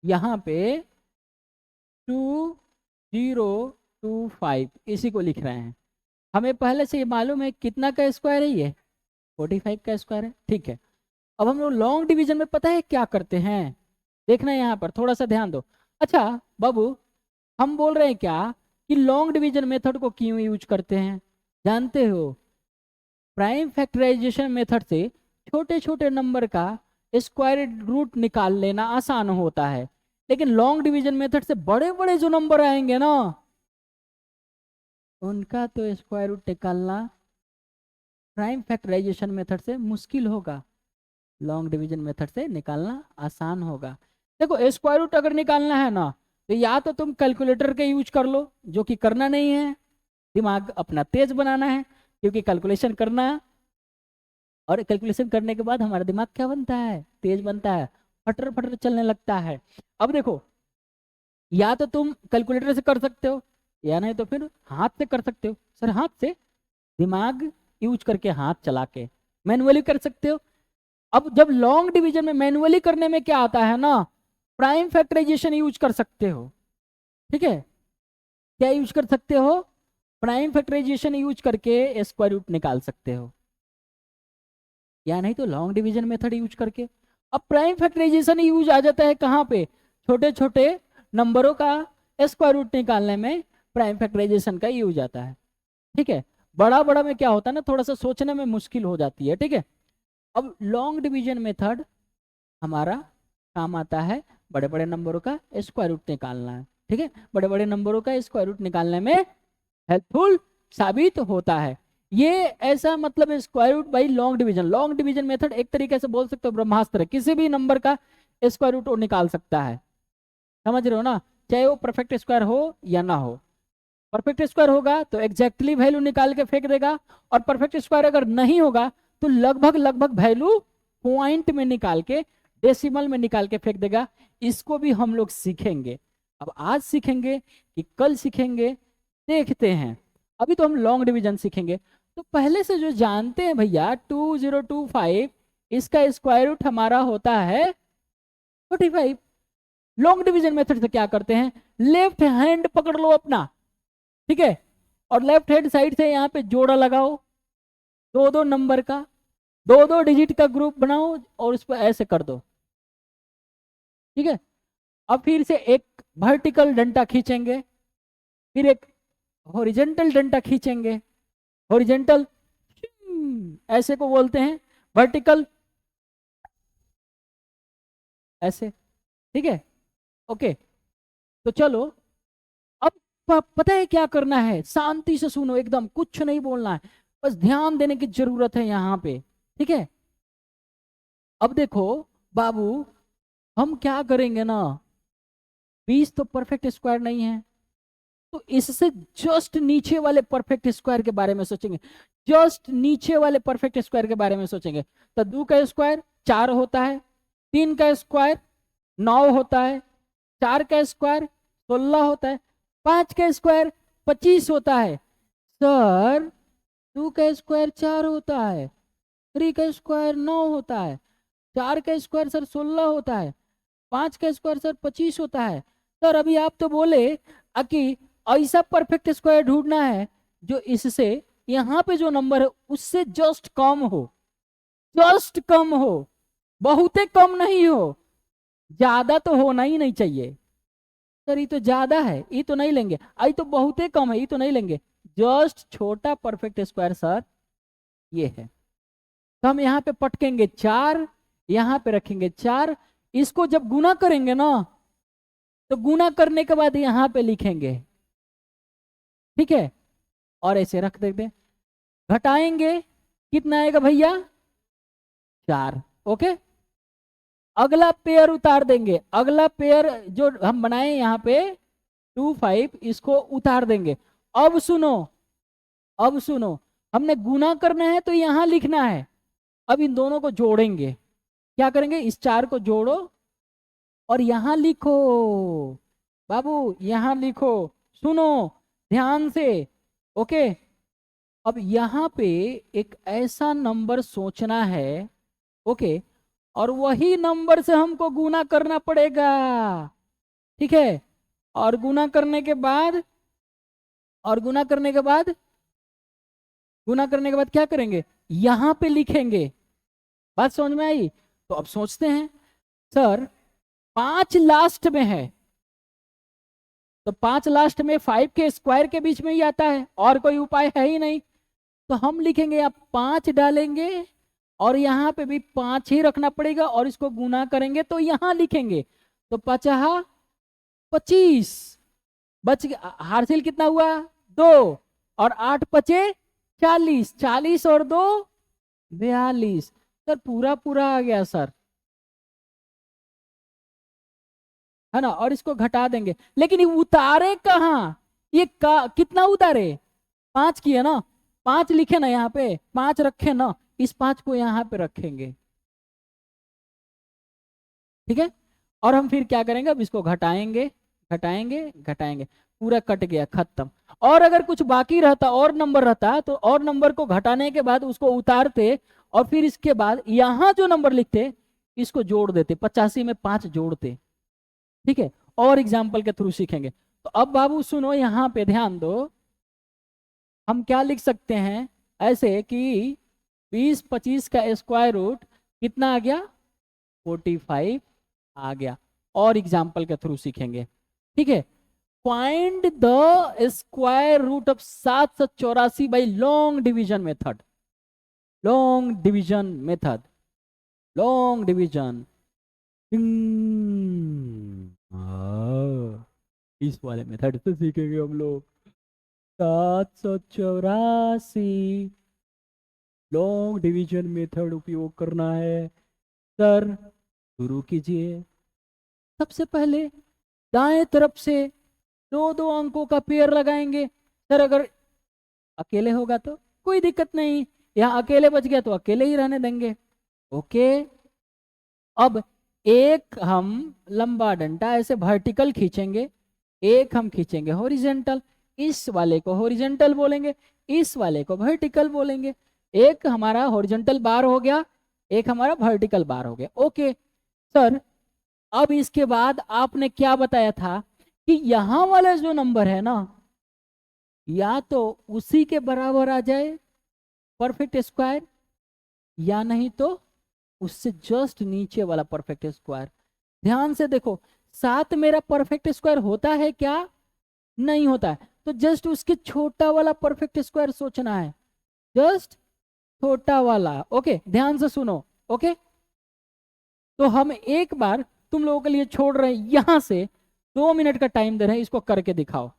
यहाँ पे 2025 इसी को लिख रहे हैं। हमें पहले से ये मालूम है कितना का स्क्वायर है, ये 45 का स्क्वायर है, ठीक है। अब हम लोग लॉन्ग डिवीजन में पता है क्या करते हैं, देखना यहाँ पर थोड़ा सा ध्यान दो। अच्छा बाबू, हम बोल रहे हैं क्या कि लॉन्ग डिवीजन मेथड को क्यों यूज करते हैं, जानते हो, प्राइम फैक्टराइजेशन मेथड से छोटे छोटे नंबर का स्क्वायर रूट निकाल लेना आसान होता है, लेकिन लॉन्ग डिवीजन मेथड से बड़े बड़े जो नंबर आएंगे ना, उनका तो स्क्वायर रूट निकालना प्राइम फैक्टराइजेशन मेथड से मुश्किल होगा, लॉन्ग डिवीजन मेथड से निकालना आसान होगा। देखो स्क्वायर रूट अगर निकालना है ना, तो या तो तुम कैलकुलेटर का यूज कर लो, जो कि करना नहीं है, दिमाग अपना तेज बनाना है, क्योंकि कैलकुलेशन करना है, और कैलकुलेशन करने के बाद हमारा दिमाग क्या बनता है, तेज बनता है, फटर फटर चलने लगता है। अब देखो, या तो तुम कैलकुलेटर से कर सकते हो, या नहीं तो फिर हाथ से कर सकते हो। सर हाथ से, दिमाग यूज करके हाथ चला के मैनुअली कर सकते हो। अब जब लॉन्ग डिवीजन में मैनुअली करने में क्या आता है ना, प्राइम फैक्टराइजेशन यूज कर सकते हो, ठीक है, क्या यूज कर सकते हो, प्राइम फैक्टराइजेशन यूज करके स्क्वायर रूट निकाल सकते हो, या नहीं तो लॉन्ग डिवीजन मेथड यूज करके। अब प्राइम फैक्टराइजेशन यूज आ जाता है कहाँ पे, छोटे छोटे नंबरों का स्क्वायर रूट निकालने में प्राइम फैक्टराइजेशन का यूज आता है, ठीक है। बड़ा बड़ा में क्या होता है ना, थोड़ा सा सोचने में मुश्किल हो जाती है, ठीक है। अब लॉन्ग डिवीजन मेथड हमारा काम आता है बड़े बड़े नंबरों का स्क्वायर रूट निकालना है, ठीक है, बड़े बड़े नंबरों का स्क्वायर रूट निकालने में हेल्पफुल साबित होता है। ये ऐसा मतलब square root by long division method एक तरीके से बोल सकते हो ब्रह्मास्त्र, किसी भी नंबर का स्क्वायर रूट वो निकाल सकता है, समझ रहे हो ना, चाहे वो परफेक्ट स्क्वायर हो या ना हो। परफेक्ट स्क्वायर होगा तो एग्जैक्टली वैल्यू निकाल के फेंक देगा, और परफेक्ट स्क्वायर अगर नहीं होगा तो लगभग लगभग वैल्यू पॉइंट में निकाल के, डेसिमल में निकाल के फेंक देगा। इसको भी हम लोग सीखेंगे, अब आज सीखेंगे कि कल सीखेंगे, देखते हैं। अभी तो हम लॉन्ग डिवीजन सीखेंगे। तो पहले से जो जानते हैं भैया 2025, इसका स्क्वायर रूट हमारा होता है 45। लॉन्ग डिवीजन मेथड से क्या करते हैं, लेफ्ट हैंड पकड़ लो अपना, ठीक है, और लेफ्ट हैंड साइड से यहाँ पे जोड़ा लगाओ, दो दो नंबर का, दो दो डिजिट का ग्रुप बनाओ और उस पर ऐसे कर दो, ठीक है। अब फिर से एक वर्टिकल डंडा खींचेंगे, फिर एक हॉरिजॉन्टल डंडा खींचेंगे, हॉरिजॉन्टल ऐसे को बोलते हैं, वर्टिकल ऐसे, ठीक है। ओके, तो चलो अब पता है क्या करना है, शांति से सुनो, एकदम कुछ नहीं बोलना है, बस ध्यान देने की जरूरत है यहाँ पे, ठीक है। अब देखो बाबू, हम क्या करेंगे ना, 20 तो परफेक्ट स्क्वायर नहीं है, तो इससे जस्ट नीचे वाले परफेक्ट स्क्वायर के बारे में सोचेंगे, जस्ट नीचे वाले परफेक्ट स्क्वायर के बारे में सोचेंगे। तो 2 का स्क्वायर 4 होता है, 3 का स्क्वायर 9 होता है, 4 का स्क्वायर 16 होता है, 5 का स्क्वायर 25 होता है। सर 2 का स्क्वायर 4 होता है, 3 का स्क्वायर 9 होता है, 4 का स्क्वायर सर 16 होता है, 5 का स्क्वायर सर 25 होता है। सर अभी आप तो बोले कि ऐसा परफेक्ट स्क्वायर ढूंढना है जो इससे यहाँ पे जो नंबर है उससे जस्ट कम हो, जस्ट कम हो, बहुते कम नहीं हो, ज्यादा तो होना ही नहीं चाहिए। सर ये तो ज्यादा है, ये तो नहीं लेंगे, आई तो बहुते कम है, ये तो नहीं लेंगे, जस्ट छोटा परफेक्ट स्क्वायर सर ये है। तो हम यहाँ पे पटकेंगे 4, यहाँ पे रखेंगे 4, इसको जब गुना करेंगे ना, तो गुना करने के बाद यहाँ पे लिखेंगे, ठीक है, और ऐसे रख देते, घटाएंगे कितना आएगा भैया 4। ओके, अगला पेयर उतार देंगे, अगला पेयर जो हम बनाए यहाँ पे 2 5, इसको उतार देंगे। अब सुनो, अब सुनो, हमने गुना करना है तो यहाँ लिखना है, अब इन दोनों को जोड़ेंगे, क्या करेंगे, इस 4 को जोड़ो और यहाँ लिखो बाबू, यहाँ लिखो, सुनो ध्यान से। ओके, अब यहाँ पे एक ऐसा नंबर सोचना है, ओके, और वही नंबर से हमको गुना करना पड़ेगा, ठीक है। और गुना करने के बाद, और गुना करने के बाद, गुना करने के बाद क्या करेंगे, यहाँ पे लिखेंगे। बात समझ में आई? तो अब सोचते हैं, सर 5 लास्ट में है, तो 5 लास्ट में 5 के स्क्वायर के बीच में ही आता है, और कोई उपाय है ही नहीं। तो हम लिखेंगे, आप 5 डालेंगे और यहाँ पे भी 5 ही रखना पड़ेगा, और इसको गुना करेंगे तो यहाँ लिखेंगे, तो 5 25 बच गया, हासिल कितना हुआ 2, और 8 पचे 40, 40 और 2 42। सर पूरा पूरा आ गया सर, है ना, और इसको घटा देंगे, लेकिन ये उतारे कहाँ, ये कितना उतारे, 5 की है ना, 5 लिखे ना यहाँ पे, 5 रखे ना, इस 5 को यहाँ पे रखेंगे, ठीक है। और हम फिर क्या करेंगे, अब इसको घटाएंगे, घटाएंगे घटाएंगे, पूरा कट गया, खत्म। और अगर कुछ बाकी रहता, और नंबर रहता, तो और नंबर को घटाने के बाद उसको उतारते, और फिर इसके बाद यहाँ जो नंबर लिखते इसको जोड़ देते, 85 में 5 जोड़ते, ठीक है। और एग्जाम्पल के थ्रू सीखेंगे। तो अब बाबू सुनो, यहाँ पे ध्यान दो, हम क्या लिख सकते हैं ऐसे कि 20 25 का स्क्वायर रूट कितना आ गया 45 आ गया, और एग्जाम्पल के थ्रू सीखेंगे, ठीक है। Find the square root of 784 by long division method, long division method, long division, इस वाले मेथड से सीखेंगे हम लोग। 784 लॉन्ग डिवीजन मेथड उपयोग करना है। सर शुरू कीजिए, सबसे पहले दाएं तरफ से 2 अंकों का पेयर लगाएंगे। सर अगर अकेले होगा तो कोई दिक्कत नहीं, यहाँ अकेले बच गया तो अकेले ही रहने देंगे, ओके। अब एक हम लंबा डंडा ऐसे वर्टिकल खींचेंगे, एक हम खींचेंगे हॉरिजॉन्टल, इस वाले को हॉरिजॉन्टल बोलेंगे, इस वाले को वर्टिकल बोलेंगे। एक हमारा हॉरिजॉन्टल बार हो गया, एक हमारा वर्टिकल बार हो गया, ओके। सर अब इसके बाद आपने क्या बताया था कि यहां वाला जो नंबर है ना, या तो उसी के बराबर आ जाए परफेक्ट स्क्वायर, या नहीं तो उससे जस्ट नीचे वाला परफेक्ट स्क्वायर। ध्यान से देखो, 7 मेरा परफेक्ट स्क्वायर होता है क्या? नहीं होता है। तो जस्ट उसके छोटा वाला परफेक्ट स्क्वायर सोचना है, जस्ट छोटा वाला। ओके, ध्यान से सुनो। ओके, तो हम एक बार तुम लोगों के लिए छोड़ रहे हैं, यहां से 2 मिनट का टाइम दे रहे हैं, इसको करके दिखाओ।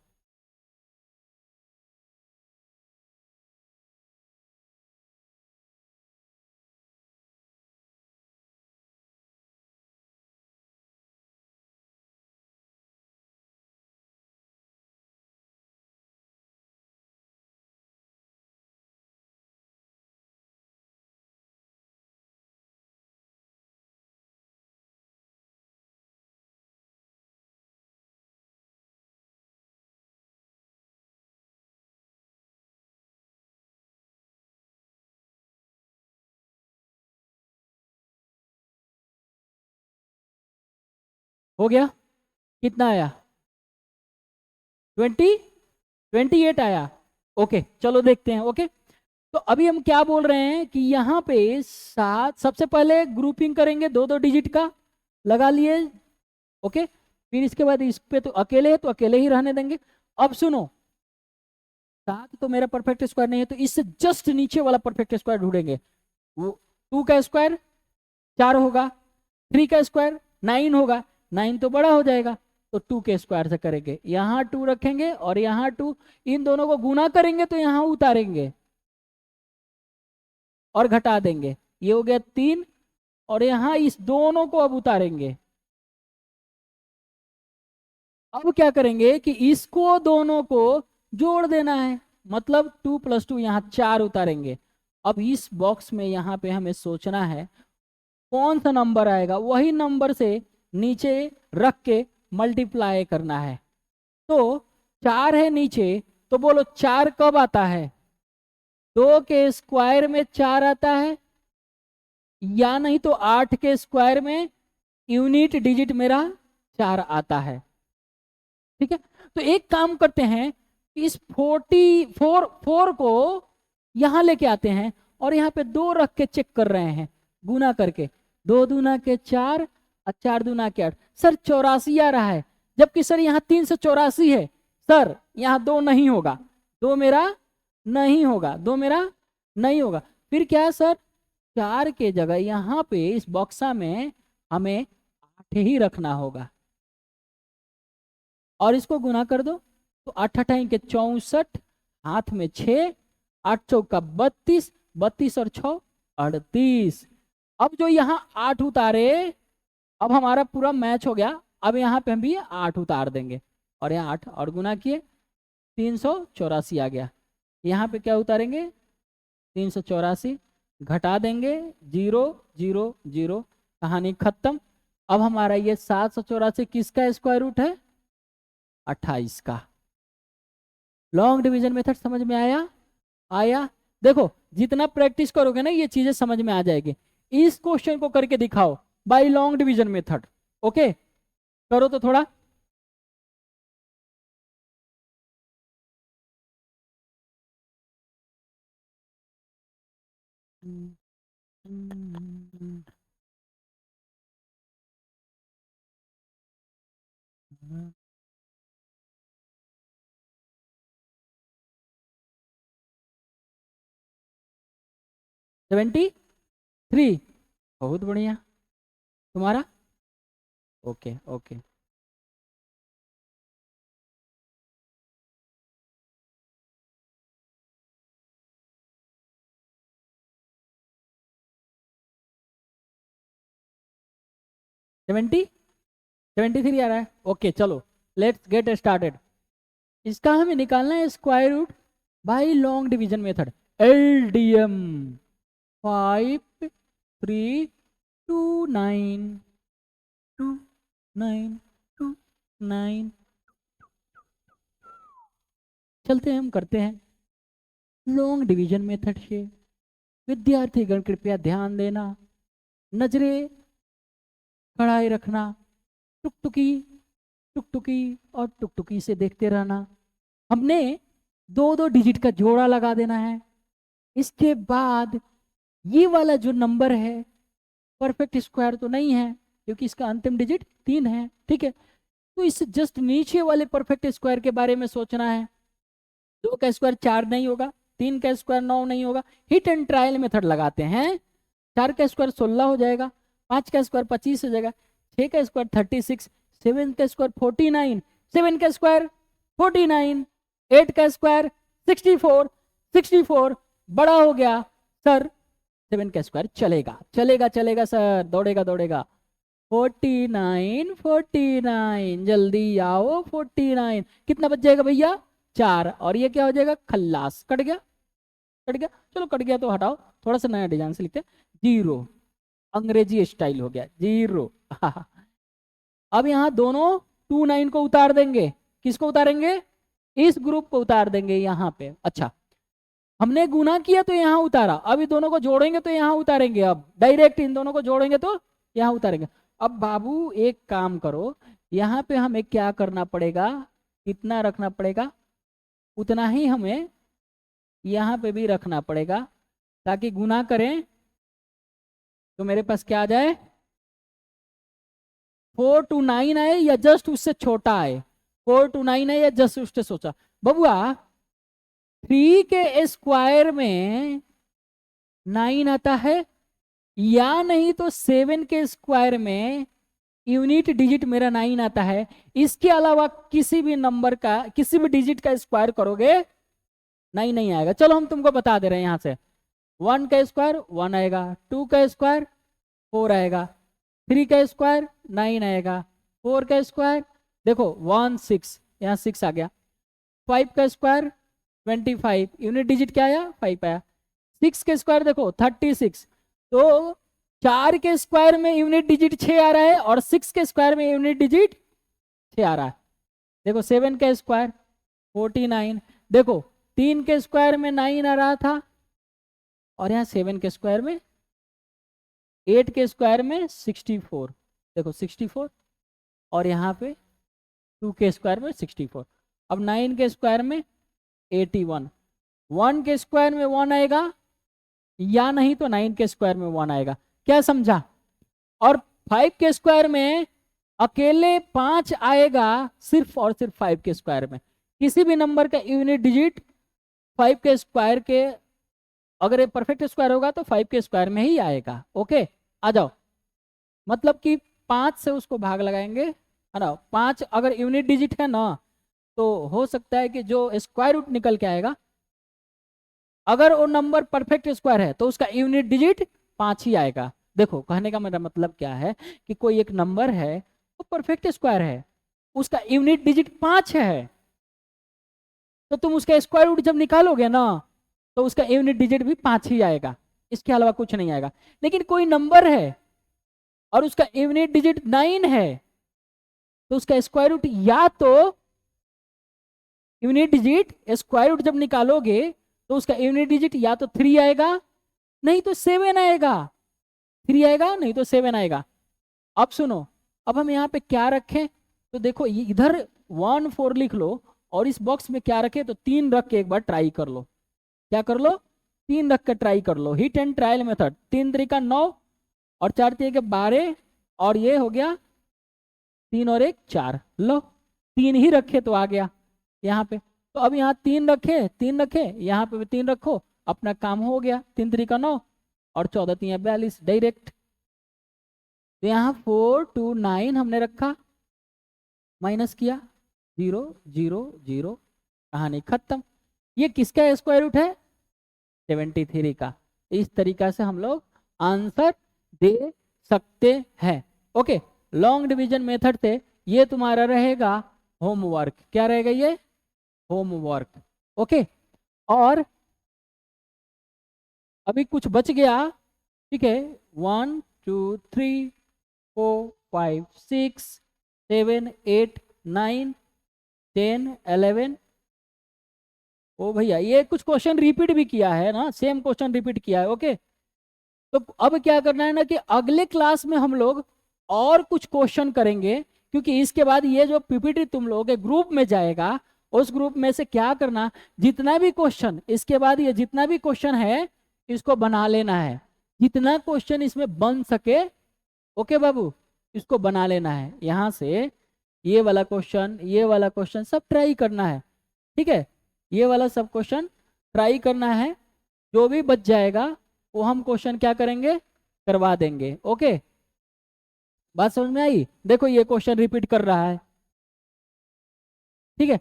हो गया? कितना आया? 28 आया। ओके, चलो देखते हैं। ओके, तो अभी हम क्या बोल रहे हैं कि यहाँ पे 7, सबसे पहले ग्रुपिंग करेंगे 2-2 डिजिट का, लगा लिए। ओके, फिर इसके बाद इस पे तो अकेले है तो अकेले ही रहने देंगे। अब सुनो, 7 तो मेरा परफेक्ट स्क्वायर नहीं है, तो इससे जस्ट नीचे वाला परफेक्ट स्क्वायर ढूंढेंगे। वो 2 का स्क्वायर 4 होगा, 3 का स्क्वायर 9 होगा, 9 तो बड़ा हो जाएगा, तो 2 के स्क्वायर से करेंगे। यहाँ 2 रखेंगे और यहाँ 2, इन दोनों को गुना करेंगे तो यहाँ उतारेंगे और घटा देंगे। ये हो गया 3, और यहाँ इस दोनों को अब उतारेंगे। अब क्या करेंगे कि इसको दोनों को जोड़ देना है, मतलब 2 + 2, यहाँ 4 उतारेंगे। अब इस बॉक्स में यहाँ पे हमें सोचना है कौन सा नंबर आएगा, वही नंबर से नीचे रख के मल्टीप्लाई करना है। तो 4 है नीचे, तो बोलो 4 कब आता है? 2 के स्क्वायर में 4 आता है, या नहीं तो 8 के स्क्वायर में यूनिट डिजिट मेरा 4 आता है। ठीक है, तो एक काम करते हैं, इस 44 को यहां लेके आते हैं और यहाँ पे 2 रख के चेक कर रहे हैं, गुना करके। 2 दूना के 4 और 4 दूना के 8। सर 84 आ रहा है, जबकि सर यहाँ 384 है। सर यहाँ 2 नहीं होगा, 2 मेरा नहीं होगा, 2 मेरा नहीं होगा। फिर क्या है सर? 4 के जगह यहाँ पे इस बॉक्सा में हमें 8 ही रखना होगा, और इसको गुना कर दो। तो 8 8 के 64, हाथ में 6, 8 चौका 32, 32 और 6 38। अब जो यहाँ 8 उतारे, अब हमारा पूरा मैच हो गया। अब यहाँ पे हम भी 8 उतार देंगे, और यहाँ 8 और गुना किए, 384 आ गया। यहाँ पे क्या उतारेंगे? 384, घटा देंगे, 0 0 0, कहानी खत्म। अब हमारा ये 784 किसका स्क्वायर रूट है? 28 का। लॉन्ग डिवीजन मेथड समझ में आया? आया? देखो, जितना प्रैक्टिस करोगे ना ये चीजें समझ में आ जाएगी। इस क्वेश्चन को करके दिखाओ by long division method. Okay, करो तो थोड़ा। हम्म। 73, बहुत बढ़िया। तुम्हारा? Okay okay. सेवेंटी 73 आ रहा है। ओके, चलो लेट्स गेट स्टार्टेड। इसका हमें निकालना है square root by long division method, LDM। 5 3 2 9 2 9 2 9। चलते हैं, हम करते हैं लॉन्ग डिवीजन मेथड से। विद्यार्थीगण कृपया ध्यान देना, नजरें कड़ाई रखना, टुकटुकी टुकटुकी और टुकटुकी से देखते रहना। हमने 2-2 डिजिट का जोड़ा लगा देना है। इसके बाद ये वाला जो नंबर है परफेक्ट स्क्वायर तो नहीं है, क्योंकि इसका अंतिम डिजिट 3 है। ठीक है, तो इस जस्ट नीचे वाले परफेक्ट स्क्वायर के बारे में सोचना है। 2 का स्क्वायर 4 नहीं होगा, 3 का स्क्वायर 9 नहीं होगा, हिट एंड ट्रायल मेथड लगाते हैं। 4 का स्क्वायर 16 हो जाएगा, 5 का स्क्वायर 25 हो जाएगा, 6 का स्क्वायर 36, 7 का स्क्वायर 49, 7 का स्क्वायर 49, 8 का स्क्वायर 64, 64 बड़ा हो गया सर, 7 का स्क्वायर चलेगा चलेगा चलेगा सर, दौड़ेगा दौड़ेगा। 49, 49 जल्दी आओ, 49 कितना बच जाएगा भैया 4, और ये क्या हो जाएगा खल्लास, कट गया कट गया, चलो कट गया तो हटाओ, थोड़ा सा नया डिजाइन से लिखते हैं 0, अंग्रेजी स्टाइल हो गया 0। अब यहाँ दोनों 29 को उतार देंगे, किसको उतारेंगे, इस ग्रुप को उतार देंगे यहाँ पे। अच्छा, हमने गुना किया तो यहाँ उतारा, अब इन दोनों को जोड़ेंगे तो यहाँ उतारेंगे, अब डायरेक्ट इन दोनों को जोड़ेंगे तो यहाँ उतारेंगे। अब बाबू एक काम करो, यहाँ पे हमें क्या करना पड़ेगा, कितना रखना पड़ेगा उतना ही हमें यहाँ पे भी रखना पड़ेगा, ताकि गुना करें तो मेरे पास क्या आ जाए 4 to 9 आए या जस्ट उससे छोटा आए, 4 to 9 आए या जस्ट उससे सोचा। बबुआ 3 के स्क्वायर में 9 आता है, या नहीं तो 7 के स्क्वायर में यूनिट डिजिट मेरा 9 आता है। इसके अलावा किसी भी नंबर का, किसी भी डिजिट का स्क्वायर करोगे 9 नहीं आएगा। चलो हम तुमको बता दे रहे हैं यहाँ से, 1 का स्क्वायर 1 आएगा, 2 का स्क्वायर 4 आएगा, 3 का स्क्वायर 9 आएगा, 4 का स्क्वायर देखो 1 6, यहाँ 6 आ गया, 5 का स्क्वायर 25, यूनिट डिजिट क्या आया 5 आया, 6 के स्क्वायर देखो 36, तो 4 के स्क्वायर में यूनिट डिजिट 6 आ रहा है और 6 के स्क्वायर में यूनिट डिजिट 6 आ रहा है। देखो 7 का स्क्वायर 49, देखो 3 के स्क्वायर में 9 आ रहा था और यहाँ 7 के स्क्वायर में, 8 के स्क्वायर में 64, देखो 64, और यहाँ पे 2 के स्क्वायर में 64। अब 9 के स्क्वायर में 81, 1 के स्क्वायर में 1 आएगा, या नहीं तो 9 के स्क्वायर में 1 आएगा। क्या समझा? और 5 के स्क्वायर में अकेले 5 आएगा सिर्फ और सिर्फ 5 के स्क्वायर में। किसी भी नंबर का यूनिट डिजिट 5 के स्क्वायर के, अगर ये परफेक्ट स्क्वायर होगा तो 5 के स्क्वायर में ही आएगा। ओके, आ जाओ, मतलब कि 5 से उसको भाग लगाएंगे, है ना। 5 अगर यूनिट डिजिट है ना, तो हो सकता है कि जो स्क्वायर रूट निकल के आएगा, अगर वो नंबर परफेक्ट स्क्वायर है तो उसका यूनिट डिजिट 5 ही आएगा। देखो कहने का मेरा मतलब क्या है कि कोई एक नंबर है वो परफेक्ट स्क्वायर है, उसका यूनिट डिजिट 5 है, तो तुम उसका स्क्वायर रूट जब निकालोगे ना तो उसका यूनिट डिजिट भी 5 ही आएगा, इसके अलावा कुछ नहीं आएगा। लेकिन कोई नंबर है और उसका यूनिट डिजिट 9 है, तो उसका स्क्वायर रूट, या तो यूनिट डिजिट स्क्वायर रूट जब निकालोगे तो उसका यूनिट डिजिट या तो 3 आएगा नहीं तो 7 आएगा, 3 आएगा नहीं तो 7 आएगा। अब सुनो, अब हम यहाँ पे क्या रखें, तो देखो ये इधर 1 4 लिख लो और इस बॉक्स में क्या रखे, तो 3 रख के एक बार ट्राई कर लो। क्या कर लो? 3 रख के ट्राई कर लो, हिट एंड ट्रायल मेथड। 3 तरीका 9 और 4 तरीके 12, और ये हो गया 3 और 1 4, लो 3 ही रखे तो आ गया यहाँ पे। तो अब यहाँ 3 रखे, 3 रखे, यहाँ पे भी 3 रखो, अपना काम हो गया। 3 तरीका 9 और 14 3 42 डायरेक्ट। तो यहाँ 4 2 9 हमने रखा, माइनस किया 0 0 0, कहानी खत्म। ये किसका स्क्वायर रूट है? 73 का। इस तरीका से हम लोग आंसर दे सकते हैं। ओके, लॉन्ग डिवीजन मेथड से ये तुम्हारा रहेगा होमवर्क। क्या रहेगा ये? होमवर्क। ओके, और अभी कुछ बच गया, ठीक है। 1 2 3 4 5 6 7 8 9 10 11। ओ भैया ये कुछ क्वेश्चन रिपीट भी किया है ना, सेम क्वेश्चन रिपीट किया है। ओके, तो अब क्या करना है ना कि अगले क्लास में हम लोग और कुछ क्वेश्चन करेंगे, क्योंकि इसके बाद ये जो पीपीटी तुम लोग के ग्रुप में जाएगा, उस ग्रुप में से क्या करना, जितना भी क्वेश्चन इसके बाद, ये जितना भी क्वेश्चन है इसको बना लेना है, जितना क्वेश्चन इसमें बन सके। ओके बाबू, इसको बना लेना है यहाँ से। ये वाला क्वेश्चन, ये वाला क्वेश्चन सब ट्राई करना है, ठीक है। ये वाला सब क्वेश्चन ट्राई करना है, जो भी बच जाएगा वो हम क्वेश्चन क्या करेंगे, करवा देंगे। ओके, बात समझ में आई? देखो ये क्वेश्चन रिपीट कर रहा है, ठीक है।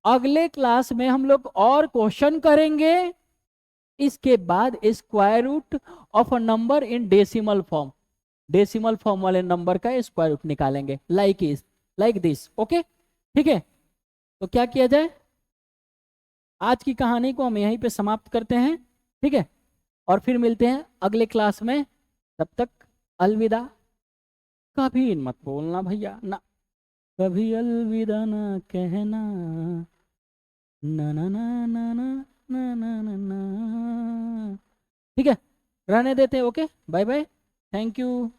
अगले क्लास में हम लोग और क्वेश्चन करेंगे, इसके बाद square root of a number in decimal form, decimal form वाले नंबर का स्क्वायर रूट निकालेंगे, लाइक दिस। ओके, ठीक है। तो क्या किया जाए, आज की कहानी को हम यहीं पे समाप्त करते हैं, ठीक है। और फिर मिलते हैं अगले क्लास में, तब तक अलविदा। कभी मत बोलना भैया ना, कभी अलविदा ना कहना, ना ना ना ना ना ना ना ना ना। ठीक है, रहने देते हैं। Okay, bye bye, thank you.